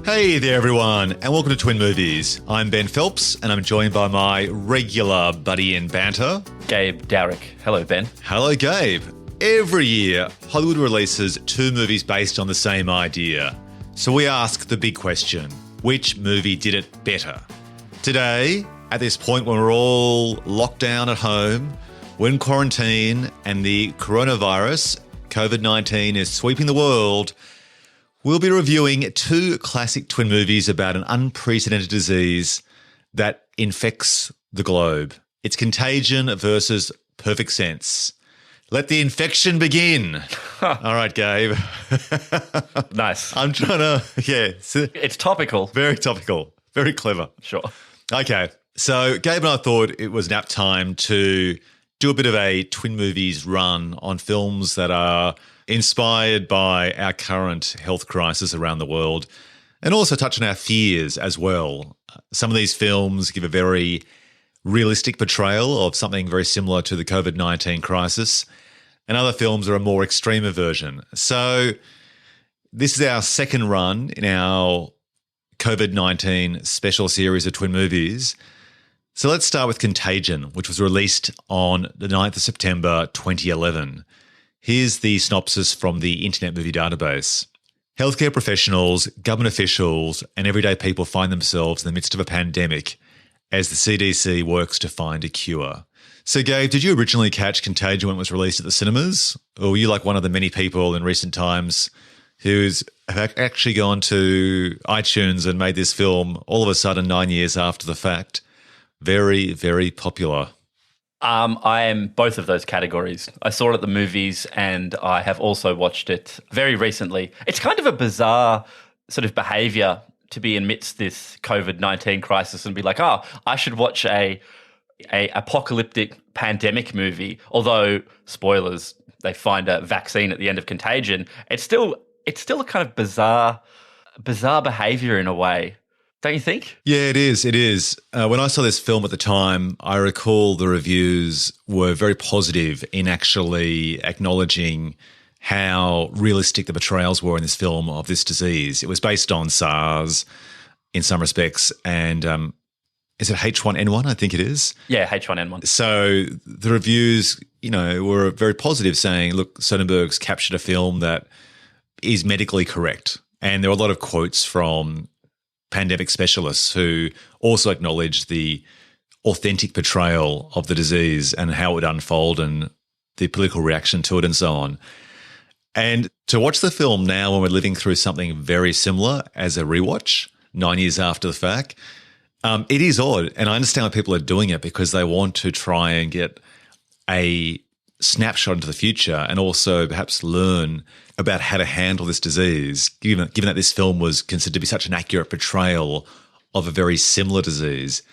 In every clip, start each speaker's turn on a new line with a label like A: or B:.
A: Hey there, everyone, and welcome to Twin Movies. I'm Ben Phelps, and I'm joined by my regular buddy in banter,
B: Gabe Dowrick. Hello, Ben.
A: Hello, Gabe. Every year, Hollywood releases two movies based on the same idea. So we ask the big question, which movie did it better? Today, at this point when we're all locked down at home, we're in quarantine, and the coronavirus, COVID-19, is sweeping the world, we'll be reviewing two classic twin movies about an unprecedented disease that infects the globe. It's Contagion versus Perfect Sense. Let the infection begin. All right, Gabe.
B: Nice.
A: I'm trying to,
B: It's topical.
A: very topical, very clever.
B: Sure.
A: Okay, so Gabe and I thought it was an apt time to do a bit of a twin movies run on films that are inspired by our current health crisis around the world, and also touch on our fears as well. Some of these films give a very realistic portrayal of something very similar to the COVID-19 crisis, and other films are a more extreme version. So this is our second run in our COVID-19 special series of twin movies. So let's start with Contagion, which was released on the 9th of September 2011. Here's the synopsis from the Internet Movie Database. Healthcare professionals, government officials, and everyday people find themselves in the midst of a pandemic as the CDC works to find a cure. So, Gabe, did you originally catch Contagion when it was released at the cinemas? Or were you like one of the many people in recent times who's actually gone to iTunes and made this film all of a sudden 9 years after the fact very, very popular?
B: I am both of those categories. I saw it at the movies and I have also watched it very recently. It's kind of a bizarre sort of behavior to be amidst this COVID-19 crisis and be like, oh, I should watch a apocalyptic pandemic movie. Although, spoilers, they find a vaccine at the end of Contagion. It's still a kind of bizarre behavior in a way. Don't you think?
A: Yeah, it is. It is. When I saw this film at the time, I recall the reviews were very positive in actually acknowledging how realistic the portrayals were in this film of this disease. It was based on SARS in some respects, and is it H1N1? I think it is.
B: Yeah, H1N1.
A: So the reviews, were very positive, saying, look, Soderbergh's captured a film that is medically correct. And there were a lot of quotes from pandemic specialists who also acknowledged the authentic portrayal of the disease and how it would unfold and the political reaction to it and so on. And to watch the film now when we're living through something very similar as a rewatch, 9 years after the fact, it is odd. And I understand why people are doing it, because they want to try and get a snapshot into the future and also perhaps learn about how to handle this disease, given that this film was considered to be such an accurate portrayal of a very similar disease.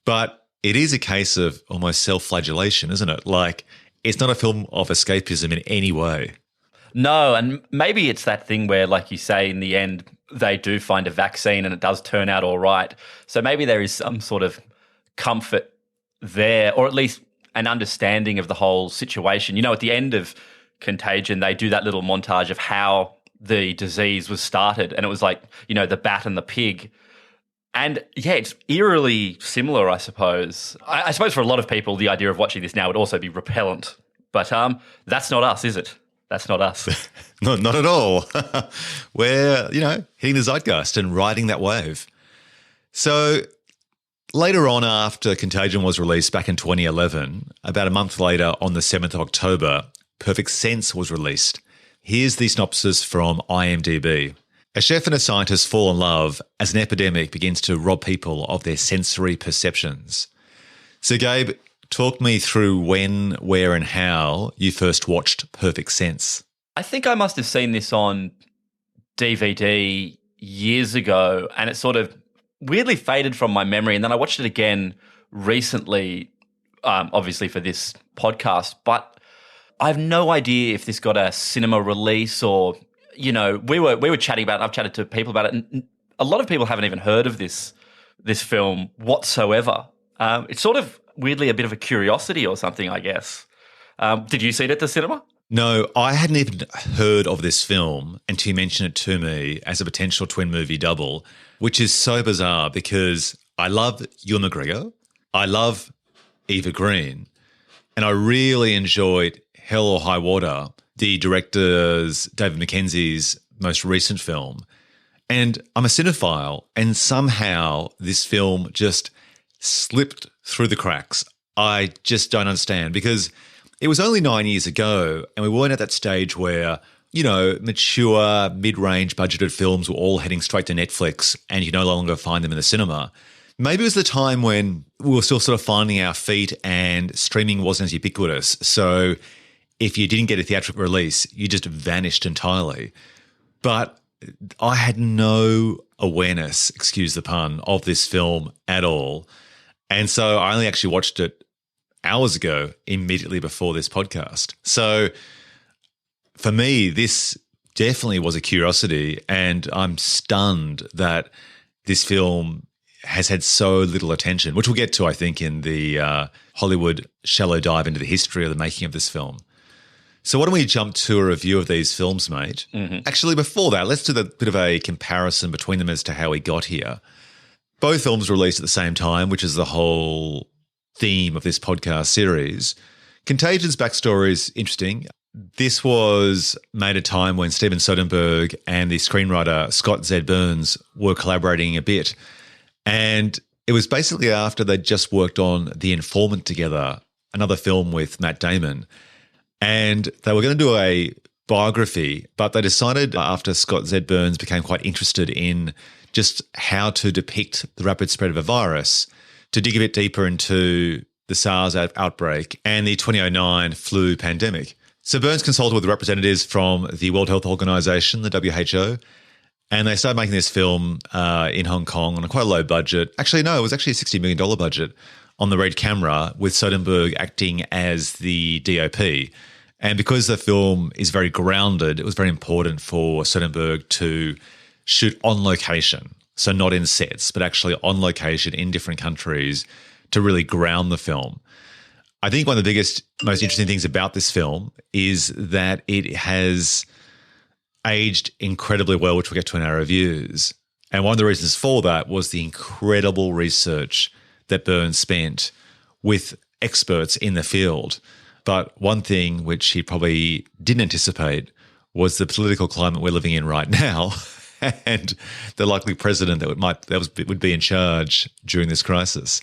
A: But it is a case of almost self-flagellation, isn't it? Like, it's not a film of escapism in any way.
B: No, and maybe it's that thing where, like you say, in the end, they do find a vaccine and it does turn out all right. So maybe there is some sort of comfort there, or at least an understanding of the whole situation. At the end of Contagion, they do that little montage of how the disease was started, and it was like, the bat and the pig. And yeah, it's eerily similar, I suppose. I suppose for a lot of people, the idea of watching this now would also be repellent. But that's not us, is it? That's not us.
A: No, not at all. We're, hitting the zeitgeist and riding that wave. So later on, after Contagion was released back in 2011, about a month later on the 7th of October, Perfect Sense was released. Here's the synopsis from IMDb. A chef and a scientist fall in love as an epidemic begins to rob people of their sensory perceptions. So, Gabe, talk me through when, where, and how you first watched Perfect Sense.
B: I think I must have seen this on DVD years ago, and it sort of weirdly faded from my memory. And then I watched it again recently, obviously for this podcast, but I have no idea if this got a cinema release or, we were chatting about it. I've chatted to people about it, and a lot of people haven't even heard of this film whatsoever. It's sort of weirdly a bit of a curiosity or something, I guess. Did you see it at the cinema?
A: No, I hadn't even heard of this film until you mentioned it to me as a potential twin movie double, which is so bizarre because I love Ewan McGregor, I love Eva Green, and I really enjoyed Hell or High Water, the director's David Mackenzie's most recent film. And I'm a cinephile, and somehow this film just slipped through the cracks. I just don't understand because it was only 9 years ago, and we weren't at that stage where, mature, mid-range budgeted films were all heading straight to Netflix and you no longer find them in the cinema. Maybe it was the time when we were still sort of finding our feet and streaming wasn't as ubiquitous. So if you didn't get a theatrical release, you just vanished entirely. But I had no awareness, excuse the pun, of this film at all. And so I only actually watched it hours ago, immediately before this podcast. So for me, this definitely was a curiosity, and I'm stunned that this film has had so little attention, which we'll get to, I think, in the Hollywood shallow dive into the history of the making of this film. So why don't we jump to a review of these films, mate? Mm-hmm. Actually, before that, let's do a bit of a comparison between them as to how we got here. Both films were released at the same time, which is the whole theme of this podcast series. Contagion's backstory is interesting. This was made at a time when Steven Soderbergh and the screenwriter Scott Z. Burns were collaborating a bit. And it was basically after they'd just worked on The Informant together, another film with Matt Damon. And they were going to do a biography, but they decided after Scott Z. Burns became quite interested in just how to depict the rapid spread of a virus, to dig a bit deeper into the SARS outbreak and the 2009 flu pandemic. So Burns consulted with representatives from the World Health Organization, the WHO, and they started making this film in Hong Kong on a quite low budget. Actually, no, it was actually a $60 million budget on the Red camera with Soderbergh acting as the DOP. And because the film is very grounded, it was very important for Soderbergh to shoot on location. So not in sets, but actually on location in different countries to really ground the film. I think one of the biggest, most interesting things about this film is that it has aged incredibly well, which we'll get to in our reviews. And one of the reasons for that was the incredible research that Burns spent with experts in the field. But one thing which he probably didn't anticipate was the political climate we're living in right now and the likely president that would be in charge during this crisis.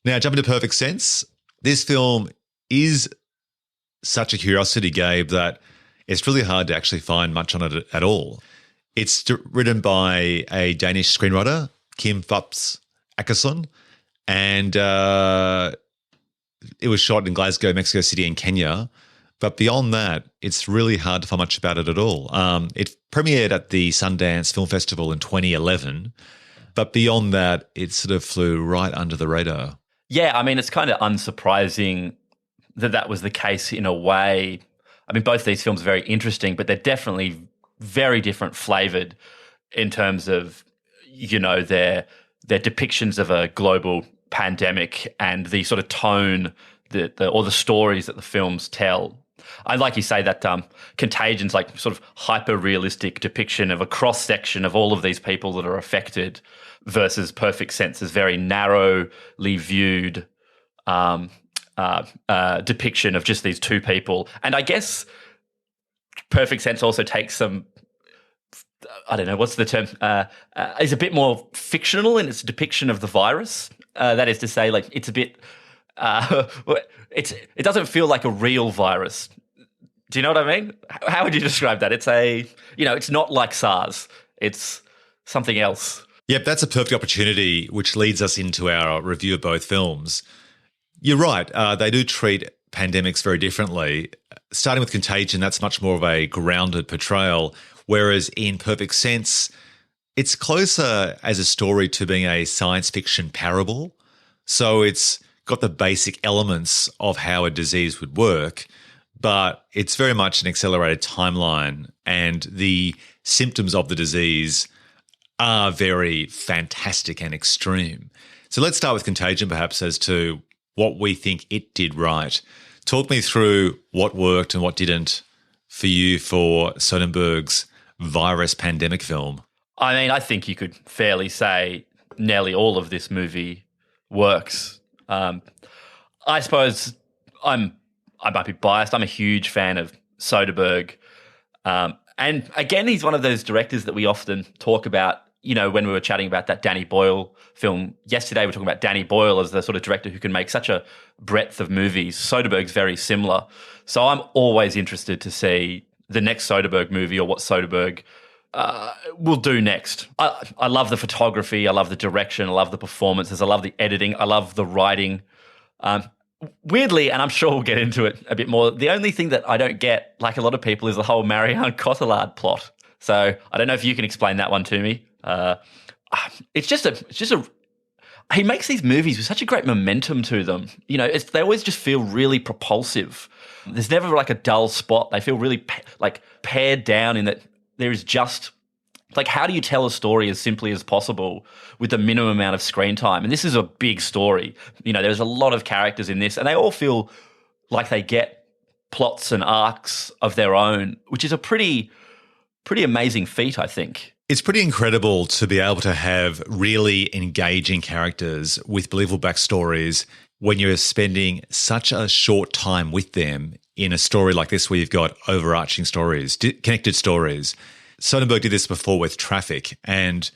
A: Now, jumping to Perfect Sense, this film is such a curiosity, Gabe, that it's really hard to actually find much on it at all. It's written by a Danish screenwriter, Kim Phupps Akesson, and it was shot in Glasgow, Mexico City, and Kenya. But beyond that, it's really hard to find much about it at all. It premiered at the Sundance Film Festival in 2011, but beyond that, it sort of flew right under the radar.
B: Yeah, I mean, it's kind of unsurprising that was the case in a way. I mean, both these films are very interesting, but they're definitely very different flavored in terms of, their depictions of a global pandemic and the sort of tone or the stories that the films tell. I like you say that Contagion's like sort of hyper-realistic depiction of a cross-section of all of these people that are affected versus Perfect Sense's very narrowly viewed depiction of just these two people. And I guess Perfect Sense also takes some, I don't know, what's the term, is a bit more fictional in its depiction of the virus. That is to say, like, it's a bit, it doesn't feel like a real virus. Do you know what I mean? How would you describe that? It's it's not like SARS. It's something else.
A: Yep, that's a perfect opportunity, which leads us into our review of both films. You're right. They do treat pandemics very differently. Starting with Contagion, that's much more of a grounded portrayal, whereas in Perfect Sense, it's closer as a story to being a science fiction parable. So it's got the basic elements of how a disease would work, but it's very much an accelerated timeline, and the symptoms of the disease are very fantastic and extreme. So let's start with Contagion, perhaps, as to what we think it did right. Talk me through what worked and what didn't for you for Soderbergh's virus pandemic film.
B: I mean, I think you could fairly say nearly all of this movie works. I suppose I might be biased. I'm a huge fan of Soderbergh. And again, he's one of those directors that we often talk about. You know, when we were chatting about that Danny Boyle film yesterday, we were talking about Danny Boyle as the sort of director who can make such a breadth of movies. Soderbergh's very similar. So I'm always interested to see the next Soderbergh movie or what Soderbergh will do next. I love the photography. I love the direction. I love the performances. I love the editing. I love the writing. Weirdly, and I'm sure we'll get into it a bit more, the only thing that I don't get, like a lot of people, is the whole Marianne Cotillard plot. So I don't know if you can explain that one to me. It's just a. He makes these movies with such a great momentum to them. You know, they always just feel really propulsive. There's never like a dull spot. They feel really pared down in that there is just like, how do you tell a story as simply as possible with the minimum amount of screen time? And this is a big story. You know, there's a lot of characters in this, and they all feel like they get plots and arcs of their own, which is a pretty amazing feat, I think.
A: It's pretty incredible to be able to have really engaging characters with believable backstories when you're spending such a short time with them in a story like this, where you've got overarching stories, connected stories. Soderbergh did this before with Traffic, and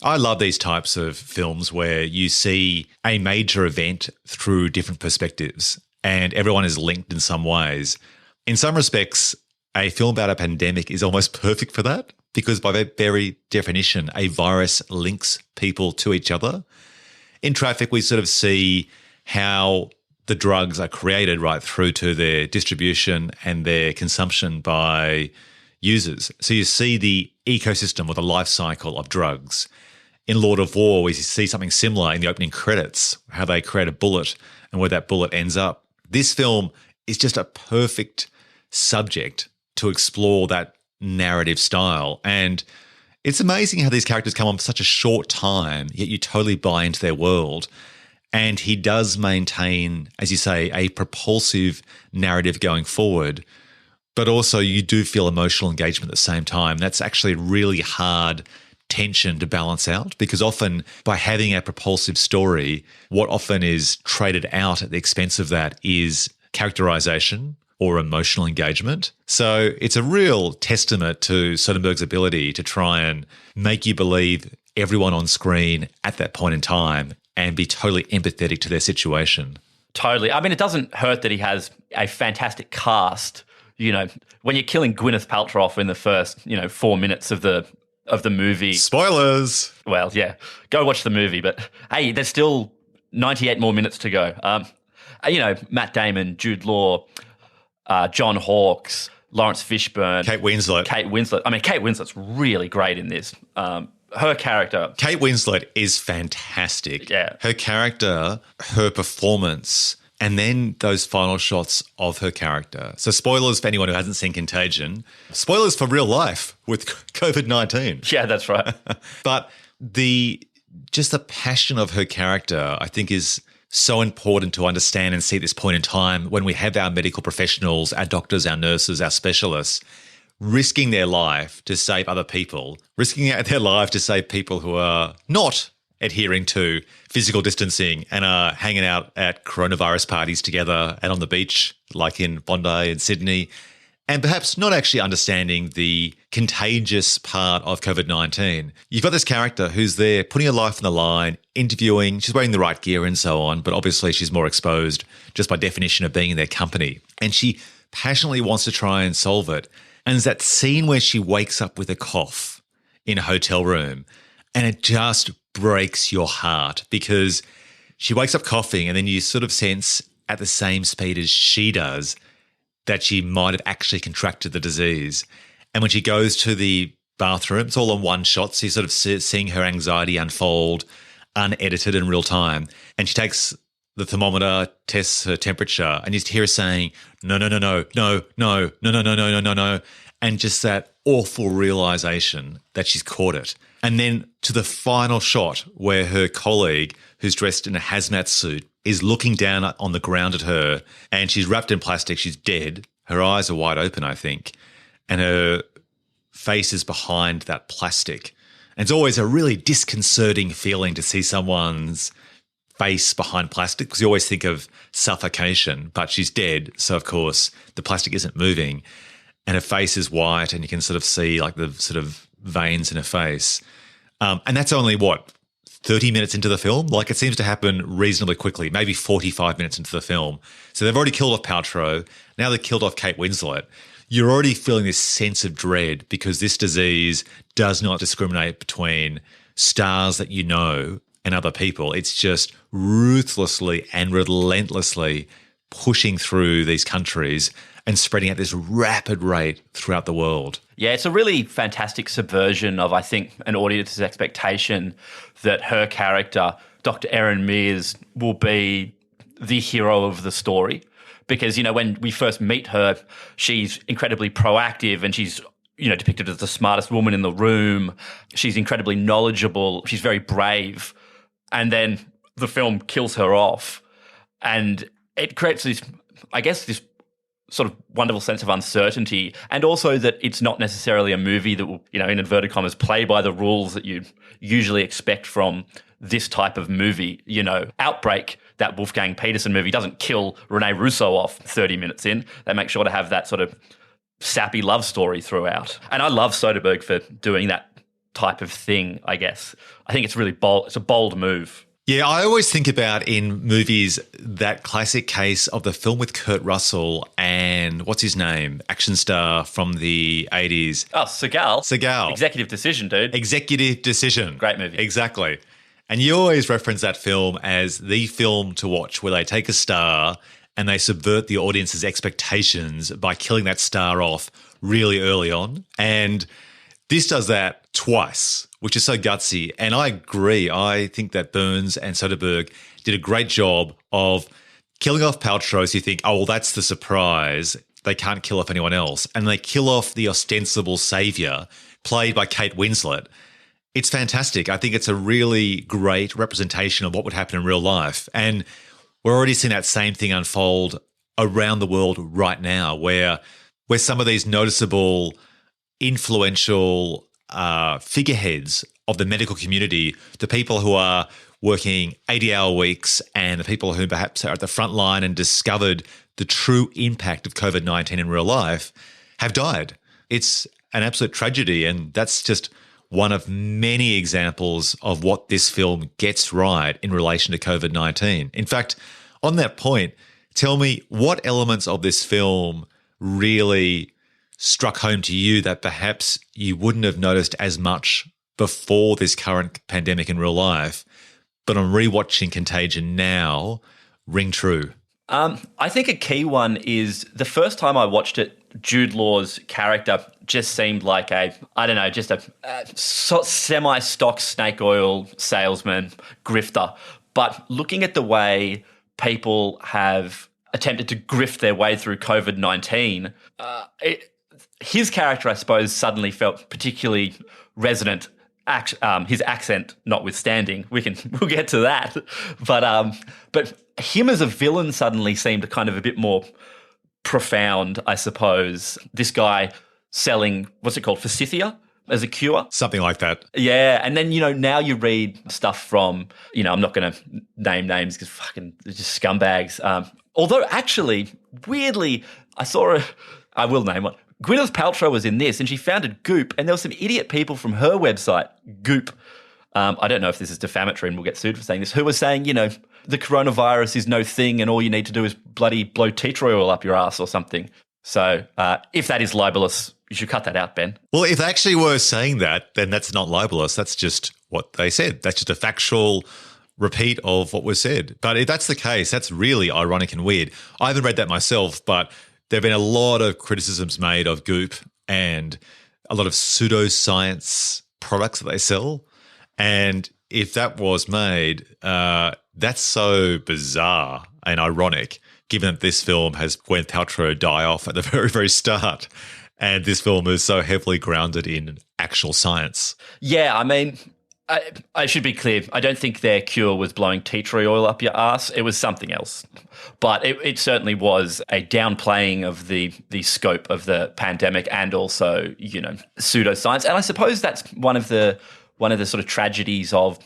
A: I love these types of films where you see a major event through different perspectives and everyone is linked in some ways. In some respects, a film about a pandemic is almost perfect for that, because by their very definition, a virus links people to each other. In Traffic, we sort of see how the drugs are created right through to their distribution and their consumption by users. So you see the ecosystem or the life cycle of drugs. In Lord of War, we see something similar in the opening credits, how they create a bullet and where that bullet ends up. This film is just a perfect subject to explore that narrative style. And it's amazing how these characters come on for such a short time, yet you totally buy into their world. And he does maintain, as you say, a propulsive narrative going forward, but also you do feel emotional engagement at the same time. That's actually a really hard tension to balance out, because often by having a propulsive story, what often is traded out at the expense of that is characterization or emotional engagement. So it's a real testament to Soderbergh's ability to try and make you believe everyone on screen at that point in time and be totally empathetic to their situation.
B: Totally. I mean, it doesn't hurt that he has a fantastic cast. You know, when you're killing Gwyneth Paltrow in the first, 4 minutes of the movie.
A: Spoilers.
B: Well, yeah, go watch the movie. But hey, there's still 98 more minutes to go. Matt Damon, Jude Law, John Hawkes, Lawrence Fishburne,
A: Kate Winslet.
B: I mean, Kate Winslet's really great in this. Her character.
A: Kate Winslet is fantastic.
B: Yeah.
A: Her character, her performance, and then those final shots of her character. So spoilers for anyone who hasn't seen Contagion. Spoilers for real life with COVID-19.
B: Yeah, that's right.
A: But the passion of her character, I think, is so important to understand and see at this point in time when we have our medical professionals, our doctors, our nurses, our specialists, risking their life to save other people, risking their life to save people who are not adhering to physical distancing and are hanging out at coronavirus parties together and on the beach, like in Bondi and Sydney, and perhaps not actually understanding the contagious part of COVID-19. You've got this character who's there putting her life on the line, interviewing, she's wearing the right gear and so on, but obviously she's more exposed just by definition of being in their company. And she passionately wants to try and solve it. And there's that scene where she wakes up with a cough in a hotel room, and it just breaks your heart because she wakes up coughing, and then you sort of sense at the same speed as she does that she might have actually contracted the disease. And when she goes to the bathroom, it's all on one shot, so you're sort of seeing her anxiety unfold, unedited in real time. And she takes the thermometer, tests her temperature, and you just hear her saying, no, no, no, no, no, no, no, no, no, no, no, no, no. And just that awful realization that she's caught it. And then to the final shot where her colleague, who's dressed in a hazmat suit, is looking down on the ground at her, and she's wrapped in plastic. She's dead. Her eyes are wide open, I think, and her face is behind that plastic. And it's always a really disconcerting feeling to see someone's face behind plastic, because you always think of suffocation, but she's dead. So, of course, the plastic isn't moving, and her face is white, and you can sort of see like the sort of veins in her face. And that's only, 30 minutes into the film? Like, it seems to happen reasonably quickly, maybe 45 minutes into the film. So they've already killed off Paltrow. Now they've killed off Kate Winslet. You're already feeling this sense of dread because this disease does not discriminate between stars that you know and other people. It's just ruthlessly and relentlessly pushing through these countries and spreading at this rapid rate throughout the world.
B: Yeah, it's a really fantastic subversion of, I think, an audience's expectation that her character, Dr. Erin Mears, will be the hero of the story. Because, when we first meet her, she's incredibly proactive and she's, depicted as the smartest woman in the room. She's incredibly knowledgeable. She's very brave. And then the film kills her off. And it creates this sort of wonderful sense of uncertainty, and also that it's not necessarily a movie that will, in inverted commas, play by the rules that you usually expect from this type of movie. Outbreak, that Wolfgang Petersen movie, doesn't kill Rene Russo off 30 minutes in. They make sure to have that sort of sappy love story throughout. And I love Soderbergh for doing that type of thing, I guess. I think it's really bold. It's a bold move.
A: Yeah, I always think about in movies that classic case of the film with Kurt Russell and what's his name? Action star from the 80s.
B: Oh, Seagal.
A: Seagal.
B: Executive Decision, dude.
A: Executive Decision.
B: Great movie.
A: Exactly. And you always reference that film as the film to watch, where they take a star and they subvert the audience's expectations by killing that star off really early on. And this does that twice, which is so gutsy. And I agree. I think that Burns and Soderbergh did a great job of killing off Paltrow. So you think, oh, well, that's the surprise. They can't kill off anyone else. And they kill off the ostensible savior, played by Kate Winslet. It's fantastic. I think it's a really great representation of what would happen in real life. And we're already seeing that same thing unfold around the world right now, where some of these noticeable, influential figureheads of the medical community, the people who are working 80-hour weeks and the people who perhaps are at the front line and discovered the true impact of COVID-19 in real life, have died. It's an absolute tragedy, and that's just one of many examples of what this film gets right in relation to COVID-19. In fact, on that point, tell me what elements of this film really struck home to you that perhaps you wouldn't have noticed as much before this current pandemic in real life, but on rewatching Contagion now, ring true?
B: I think a key one is the first time I watched it, Jude Law's character just seemed like just a semi-stock snake oil salesman, grifter. But looking at the way people have attempted to grift their way through COVID-19, his character, I suppose, suddenly felt particularly resonant. His accent notwithstanding, we'll get to that. But him as a villain suddenly seemed kind of a bit more profound, I suppose. This guy selling, what's it called, forsythia as a cure?
A: Something like that.
B: Yeah, and then, now you read stuff from, I'm not going to name names because they're just scumbags. Although actually, weirdly, I will name one. Gwyneth Paltrow was in this and she founded Goop, and there were some idiot people from her website, Goop. I don't know if this is defamatory and we'll get sued for saying this, who was saying, the coronavirus is no thing and all you need to do is bloody blow tea tree oil up your ass or something. So if that is libelous, you should cut that out, Ben.
A: Well, if they actually were saying that, then that's not libelous. That's just what they said. That's just a factual repeat of what was said. But if that's the case, that's really ironic and weird. I haven't read that myself, but there have been a lot of criticisms made of Goop and a lot of pseudoscience products that they sell. And if that was made, that's so bizarre and ironic, given that this film has Gwyneth Paltrow die off at the very, very start. And this film is so heavily grounded in actual science.
B: Yeah, I mean, I should be clear. I don't think their cure was blowing tea tree oil up your ass. It was something else. But it certainly was a downplaying of the scope of the pandemic and also, pseudoscience. And I suppose that's one of the sort of tragedies of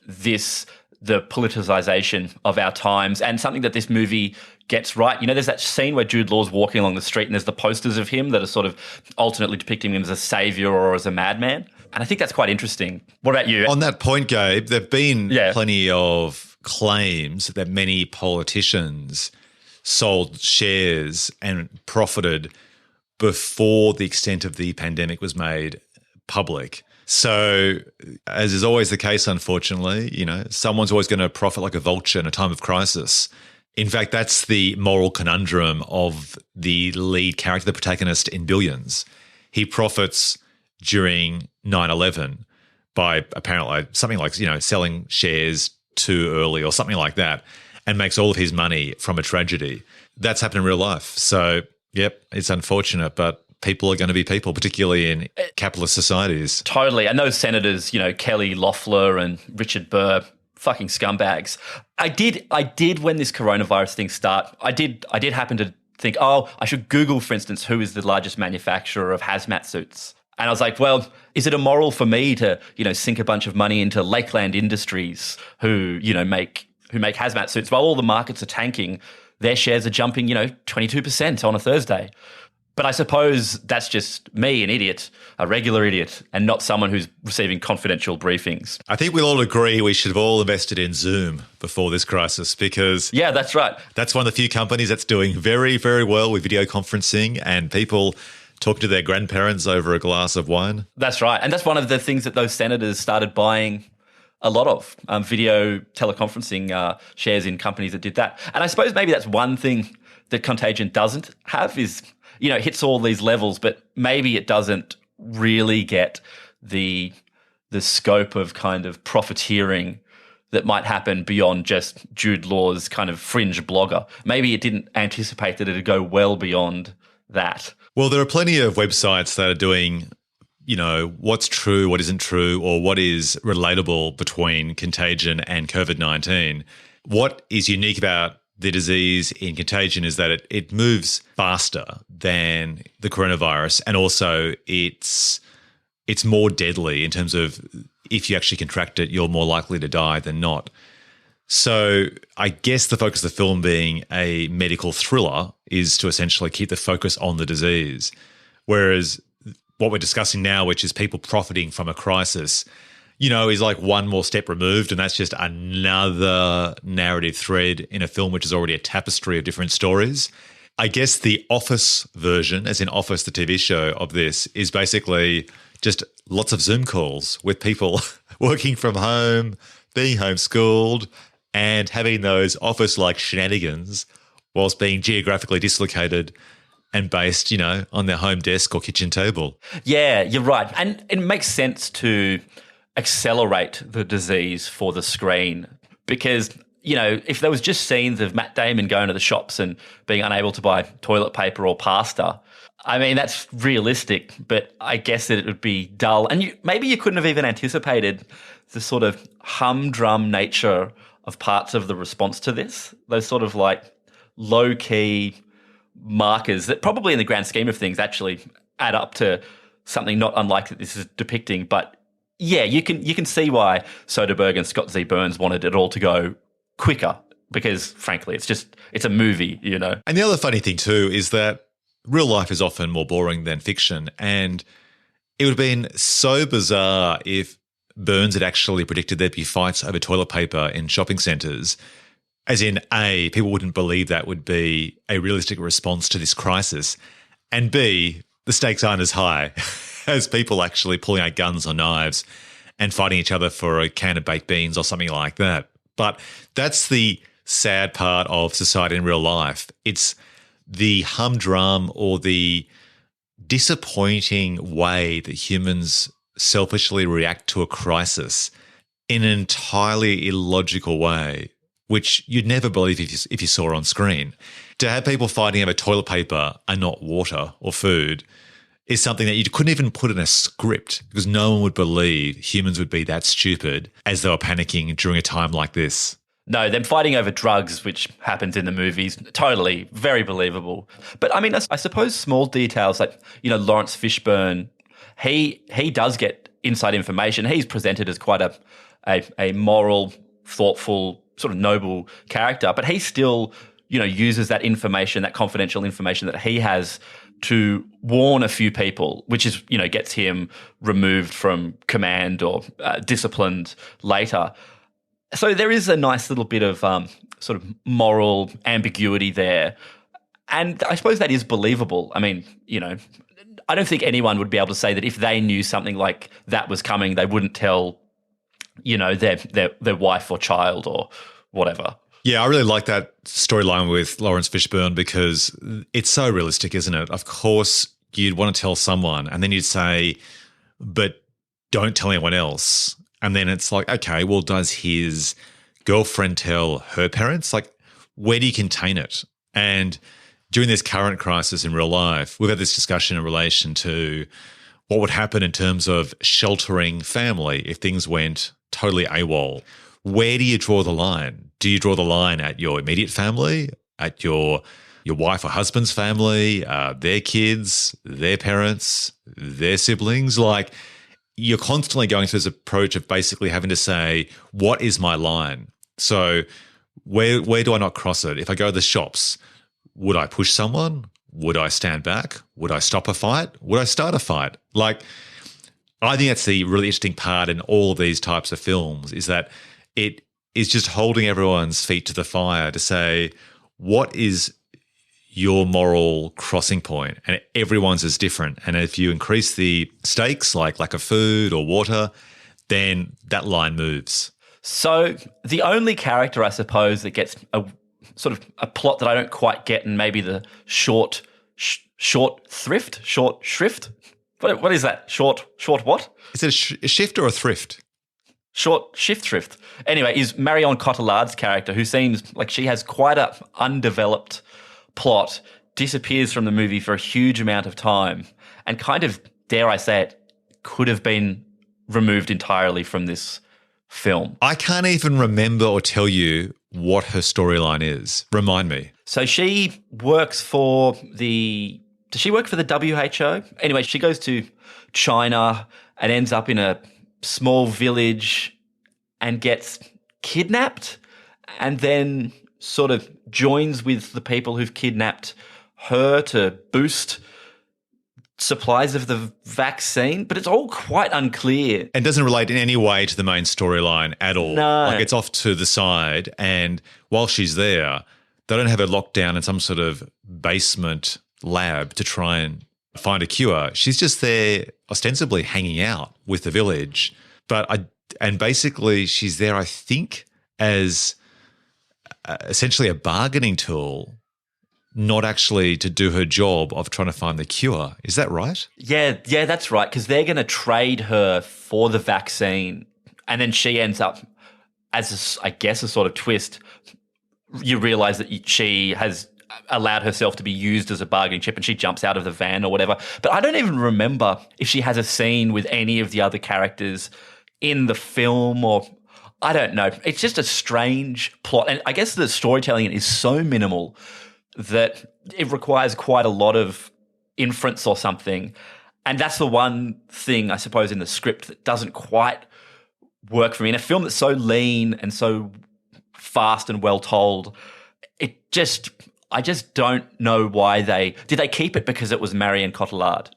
B: this, the politicization of our times, and something that this movie gets right. There's that scene where Jude Law's walking along the street and there's the posters of him that are sort of alternately depicting him as a savior or as a madman. And I think that's quite interesting. What about you?
A: On that point, Gabe, there have been plenty of claims that many politicians sold shares and profited before the extent of the pandemic was made public. So, as is always the case, unfortunately, someone's always going to profit like a vulture in a time of crisis. In fact, that's the moral conundrum of the lead character, the protagonist in Billions. He profits during 9/11 by apparently something like, selling shares too early or something like that, and makes all of his money from a tragedy. That's happened in real life. So, yep, it's unfortunate, but people are going to be people, particularly in capitalist societies.
B: Totally. And those senators, Kelly Loeffler and Richard Burr, fucking scumbags. I did when this coronavirus thing started, I did happen to think, I should Google, for instance, who is the largest manufacturer of hazmat suits. And I was like, well, is it immoral for me to, sink a bunch of money into Lakeland Industries who make hazmat suits while all the markets are tanking? Their shares are jumping, 22% on a Thursday. But I suppose that's just me, an idiot, a regular idiot, and not someone who's receiving confidential briefings.
A: I think we'll all agree we should have all invested in Zoom before this crisis because...
B: Yeah, that's right.
A: That's one of the few companies that's doing very, very well with video conferencing and people talking to their grandparents over a glass of wine.
B: That's right. And that's one of the things that those senators started buying a lot of, video teleconferencing shares in companies that did that. And I suppose maybe that's one thing that Contagion doesn't have is... it hits all these levels, but maybe it doesn't really get the scope of kind of profiteering that might happen beyond just Jude Law's kind of fringe blogger. Maybe it didn't anticipate that it'd go well beyond that.
A: Well, there are plenty of websites that are doing, what's true, what isn't true, or what is relatable between Contagion and COVID-19. What is unique about the disease in Contagion is that it moves faster than the coronavirus, and also it's more deadly in terms of if you actually contract it, you're more likely to die than not. So I guess the focus of the film being a medical thriller is to essentially keep the focus on the disease, whereas what we're discussing now, which is people profiting from a crisis, is like one more step removed, and that's just another narrative thread in a film which is already a tapestry of different stories. I guess the Office version, as in Office, the TV show of this, is basically just lots of Zoom calls with people working from home, being homeschooled, and having those Office-like shenanigans whilst being geographically dislocated and based, on their home desk or kitchen table.
B: Yeah, you're right. And it makes sense to accelerate the disease for the screen because, if there was just scenes of Matt Damon going to the shops and being unable to buy toilet paper or pasta, I mean, that's realistic, but I guess that it would be dull. And maybe you couldn't have even anticipated the sort of humdrum nature of parts of the response to this, those sort of like low-key markers that probably in the grand scheme of things actually add up to something not unlike that this is depicting. But yeah, you can see why Soderbergh and Scott Z. Burns wanted it all to go quicker because, frankly, it's a movie,
A: And the other funny thing too is that real life is often more boring than fiction, and it would have been so bizarre if Burns had actually predicted there'd be fights over toilet paper in shopping centres. As in, A, people wouldn't believe that would be a realistic response to this crisis, and B, the stakes aren't as high as people actually pulling out guns or knives and fighting each other for a can of baked beans or something like that. But that's the sad part of society in real life. It's the humdrum or the disappointing way that humans selfishly react to a crisis in an entirely illogical way, which you'd never believe if you saw on screen. To have people fighting over toilet paper and not water or food is something that you couldn't even put in a script because no one would believe humans would be that stupid as they were panicking during a time like this.
B: No, them fighting over drugs, which happens in the movies, totally, very believable. But I mean, I suppose small details like, Lawrence Fishburne, he does get inside information. He's presented as quite a moral, thoughtful, sort of noble character, but he still, uses that information, that confidential information that he has to warn a few people, which is, gets him removed from command or disciplined later. So there is a nice little bit of sort of moral ambiguity there. And I suppose that is believable. I mean, I don't think anyone would be able to say that if they knew something like that was coming, they wouldn't tell, their wife or child or whatever.
A: Yeah, I really like that storyline with Lawrence Fishburne because it's so realistic, isn't it? Of course, you'd want to tell someone and then you'd say, but don't tell anyone else. And then it's like, okay, well, does his girlfriend tell her parents? Like, where do you contain it? And during this current crisis in real life, we've had this discussion in relation to what would happen in terms of sheltering family if things went totally AWOL. Where do you draw the line? Do you draw the line at your immediate family, at your wife or husband's family, their kids, their parents, their siblings? Like, you're constantly going through this approach of basically having to say, what is my line? So where do I not cross it? If I go to the shops, would I push someone? Would I stand back? Would I stop a fight? Would I start a fight? Like, I think that's the really interesting part in all of these types of films is that it is just holding everyone's feet to the fire to say, what is your moral crossing point? And everyone's is different. And if you increase the stakes, like lack of food or water, then that line moves.
B: So the only character, I suppose, that gets a sort of a plot that I don't quite get, and maybe the short shrift. What is that? Short what?
A: Is it a shift or a thrift?
B: Short shift thrift. Anyway, is Marion Cotillard's character, who seems like she has quite a undeveloped plot, disappears from the movie for a huge amount of time, and kind of, dare I say it, could have been removed entirely from this film.
A: I can't even remember or tell you what her storyline is. Remind me.
B: So she works for does she work for the WHO? Anyway, she goes to China and ends up in a small village and gets kidnapped and then sort of joins with the people who've kidnapped her to boost supplies of the vaccine, but it's all quite unclear.
A: And doesn't relate in any way to the main storyline at all.
B: No.
A: Like, it's off to the side, and while she's there, they don't have her locked down in some sort of basement lab to try and find a cure. She's just there ostensibly hanging out with the village. And basically she's there, I think, as essentially a bargaining tool, not actually to do her job of trying to find the cure. Is that right?
B: Yeah, that's right, because they're going to trade her for the vaccine, and then she ends up, as I guess a sort of twist, you realise that she has allowed herself to be used as a bargaining chip and she jumps out of the van or whatever. But I don't even remember if she has a scene with any of the other characters in the film, or I don't know. It's just a strange plot. And I guess the storytelling is so minimal that it requires quite a lot of inference or something. And that's the one thing, I suppose, in the script that doesn't quite work for me. In a film that's so lean and so fast and well told, I just don't know why did they keep it because it was Marion Cotillard,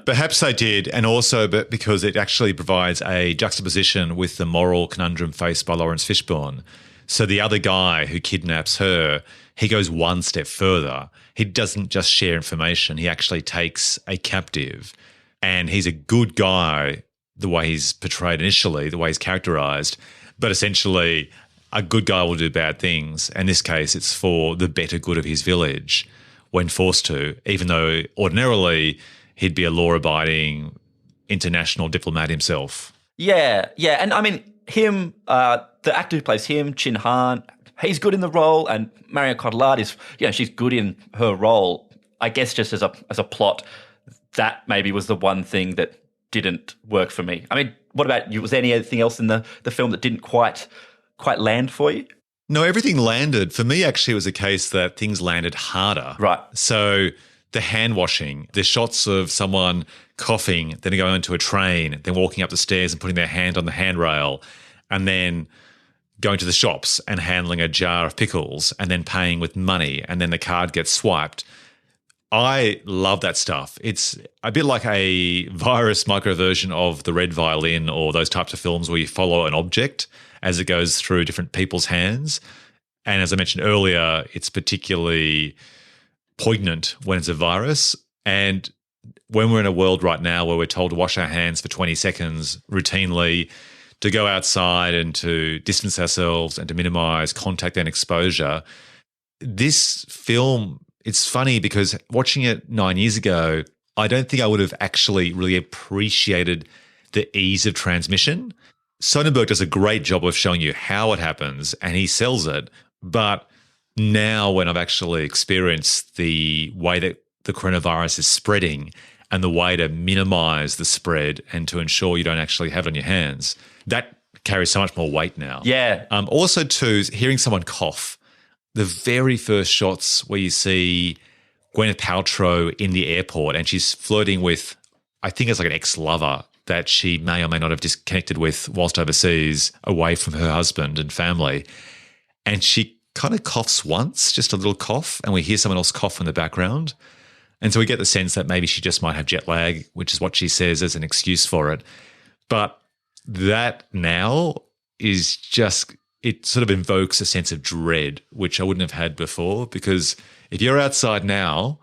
A: Perhaps they did, and also but because it actually provides a juxtaposition with the moral conundrum faced by Lawrence Fishburne. So the other guy who kidnaps her, he goes one step further. He doesn't just share information. He actually takes a captive, and he's a good guy the way he's portrayed initially, the way he's characterized, but essentially a good guy will do bad things. In this case, it's for the better good of his village when forced to, even though ordinarily he'd be a law-abiding international diplomat himself.
B: Yeah. And I mean, him, the actor who plays him, Chin Han, he's good in the role, and Marion Cotillard is, she's good in her role. I guess just as a plot that maybe was the one thing that didn't work for me. I mean, what about you? Was there anything else in the film that didn't quite land for you?
A: No, everything landed. For me, actually, it was a case that things landed harder.
B: Right.
A: So the hand washing, the shots of someone coughing, then going onto a train, then walking up the stairs and putting their hand on the handrail, and then going to the shops and handling a jar of pickles and then paying with money, and then the card gets swiped. I love that stuff. It's a bit like a virus micro version of The Red Violin or those types of films where you follow an object as it goes through different people's hands. And as I mentioned earlier, it's particularly poignant when it's a virus. And when we're in a world right now where we're told to wash our hands for 20 seconds routinely, to go outside and to distance ourselves and to minimize contact and exposure, this film, it's funny because watching it 9 years ago, I don't think I would have actually really appreciated the ease of transmission. Soderbergh does a great job of showing you how it happens and he sells it. But now when I've actually experienced the way that the coronavirus is spreading and the way to minimize the spread and to ensure you don't actually have it on your hands, that carries so much more weight now.
B: Yeah.
A: Also, too, hearing someone cough, the very first shots where you see Gwyneth Paltrow in the airport and she's flirting with, I think it's like an ex-lover that she may or may not have disconnected with whilst overseas, away from her husband and family. And she kind of coughs once, just a little cough, and we hear someone else cough in the background. And so we get the sense that maybe she just might have jet lag, which is what she says as an excuse for it. But that now is just, it sort of invokes a sense of dread, which I wouldn't have had before, because if you're outside now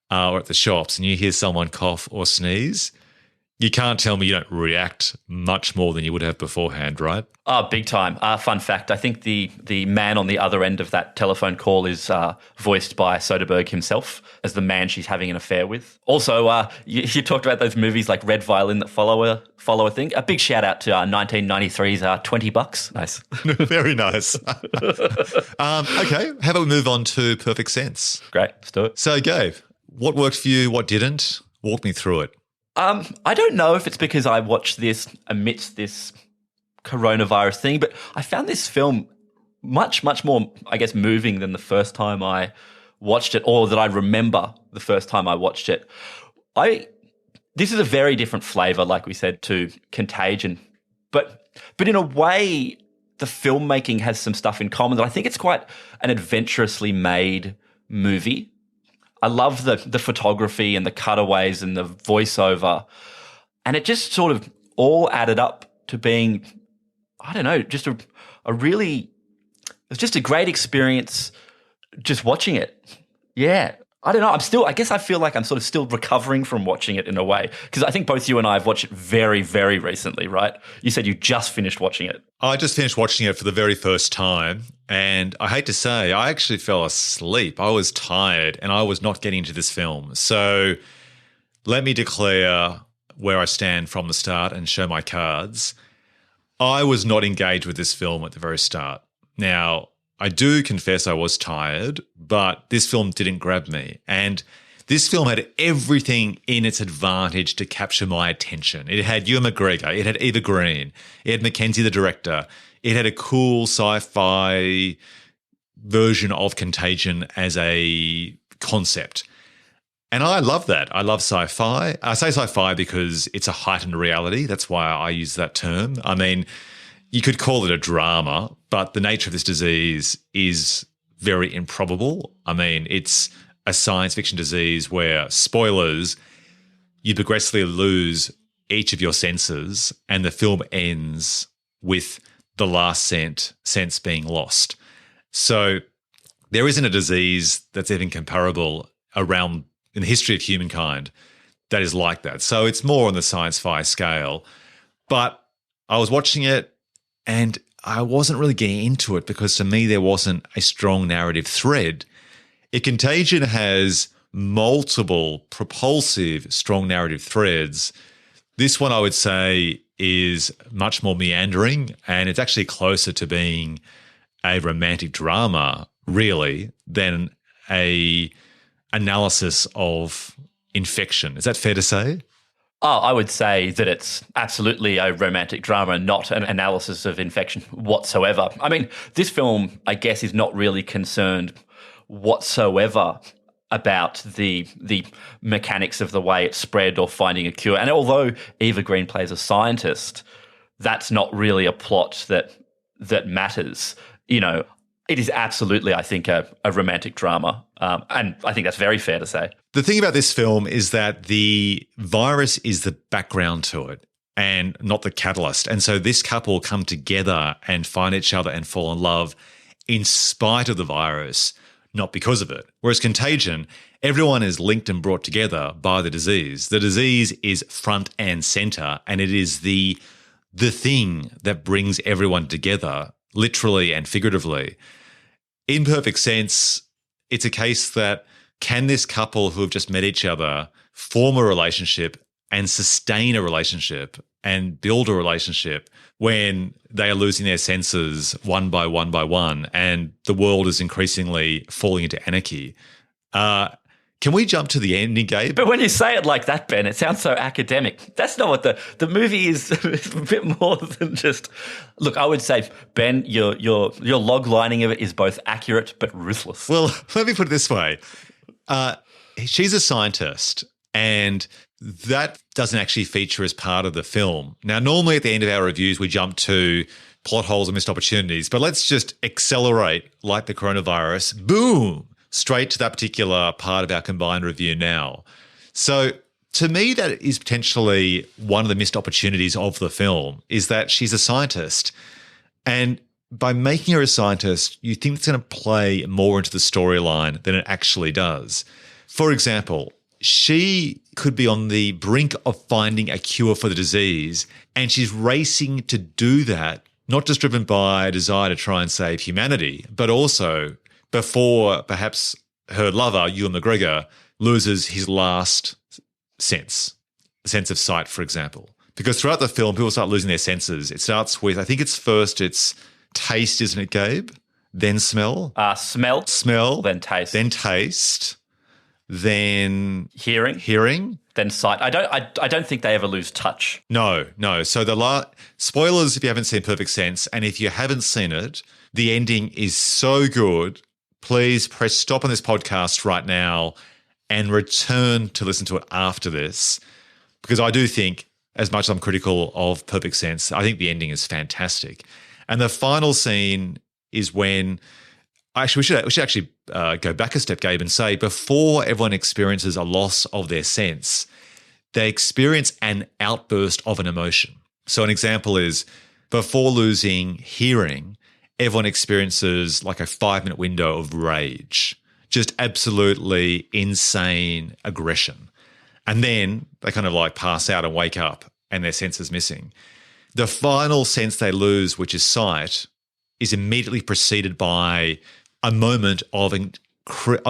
A: or at the shops and you hear someone cough or sneeze, you can't tell me you don't react much more than you would have beforehand, right?
B: Oh, big time. Fun fact, I think the man on the other end of that telephone call is voiced by Soderbergh himself as the man she's having an affair with. Also, you talked about those movies like Red Violin that follow a thing. A big shout out to 1993's $20. Nice.
A: Very nice. Okay, how about we move on to Perfect Sense?
B: Great, let's do it.
A: So, Gabe, what worked for you, what didn't? Walk me through it.
B: I don't know if it's because I watched this amidst this coronavirus thing, but I found this film much, much more, I guess, moving than the first time I watched it, or that I remember the first time I watched it. This is a very different flavour, like we said, to Contagion, but in a way, the filmmaking has some stuff in common that I think it's quite an adventurously made movie. I love the photography and the cutaways and the voiceover. And it just sort of all added up to being, I don't know, just a really, it was just a great experience just watching it. Yeah. I don't know. I guess I feel like I'm sort of still recovering from watching it in a way, because I think both you and I have watched it very, very recently, right? You said you just finished watching it.
A: I just finished watching it for the very first time, and I hate to say, I actually fell asleep. I was tired, and I was not getting into this film. So let me declare where I stand from the start and show my cards. I was not engaged with this film at the very start. Now, I do confess I was tired, but this film didn't grab me. And this film had everything in its advantage to capture my attention. It had Ewan McGregor, it had Eva Green, it had Mackenzie the director, it had a cool sci-fi version of Contagion as a concept. And I love that. I love sci-fi. I say sci-fi because it's a heightened reality. That's why I use that term. I mean, you could call it a drama, but the nature of this disease is very improbable. I mean, it's a science fiction disease where, spoilers, you progressively lose each of your senses, and the film ends with the last sense being lost. So there isn't a disease that's even comparable around in the history of humankind that is like that. So it's more on the science-fi scale. But I was watching it, and I wasn't really getting into it because to me there wasn't a strong narrative thread. Contagion has multiple propulsive, strong narrative threads. This one I would say is much more meandering, and it's actually closer to being a romantic drama, really, than a analysis of infection. Is that fair to say?
B: Oh, I would say that it's absolutely a romantic drama, not an analysis of infection whatsoever. I mean, this film, I guess, is not really concerned whatsoever about the mechanics of the way it's spread or finding a cure. And although Eva Green plays a scientist, that's not really a plot that matters. You know, it is absolutely, I think, a romantic drama. And I think that's very fair to say.
A: The thing about this film is that the virus is the background to it and not the catalyst. And so this couple come together and find each other and fall in love in spite of the virus, not because of it. Whereas Contagion, everyone is linked and brought together by the disease. The disease is front and center, and it is the thing that brings everyone together, literally and figuratively. In Perfect Sense, it's a case that can this couple who have just met each other form a relationship and sustain a relationship and build a relationship when they are losing their senses one by one and the world is increasingly falling into anarchy? Can we jump to the ending, Gabe?
B: But when you say it like that, Ben, it sounds so academic. That's not what the movie is. It's a bit more than just. Look, I would say, Ben, your log lining of it is both accurate but ruthless.
A: Well, let me put it this way. She's a scientist, and that doesn't actually feature as part of the film. Now, normally at the end of our reviews, we jump to plot holes and missed opportunities, but let's just accelerate like the coronavirus. Boom! Straight to that particular part of our combined review now. So to me, that is potentially one of the missed opportunities of the film, is that she's a scientist. And by making her a scientist, you think it's going to play more into the storyline than it actually does. For example, she could be on the brink of finding a cure for the disease, and she's racing to do that, not just driven by a desire to try and save humanity, but also before perhaps her lover, Ewan McGregor, loses his last sense, the sense of sight, for example. Because throughout the film, people start losing their senses. It starts with, I think it's taste, isn't it, Gabe? Then smell.
B: Smell. Then taste.
A: Then taste. Then
B: hearing. Then sight. I don't think they ever lose touch.
A: No. So spoilers if you haven't seen Perfect Sense, and if you haven't seen it, the ending is so good. Please press stop on this podcast right now and return to listen to it after this, because I do think, as much as I'm critical of Perfect Sense, I think the ending is fantastic. And the final scene is when we should actually go back a step, Gabe, and say before everyone experiences a loss of their sense, they experience an outburst of an emotion. So an example is before losing hearing, everyone experiences like a 5-minute window of rage, just absolutely insane aggression. And then they kind of like pass out and wake up and their sense is missing. The final sense they lose, which is sight, is immediately preceded by a moment of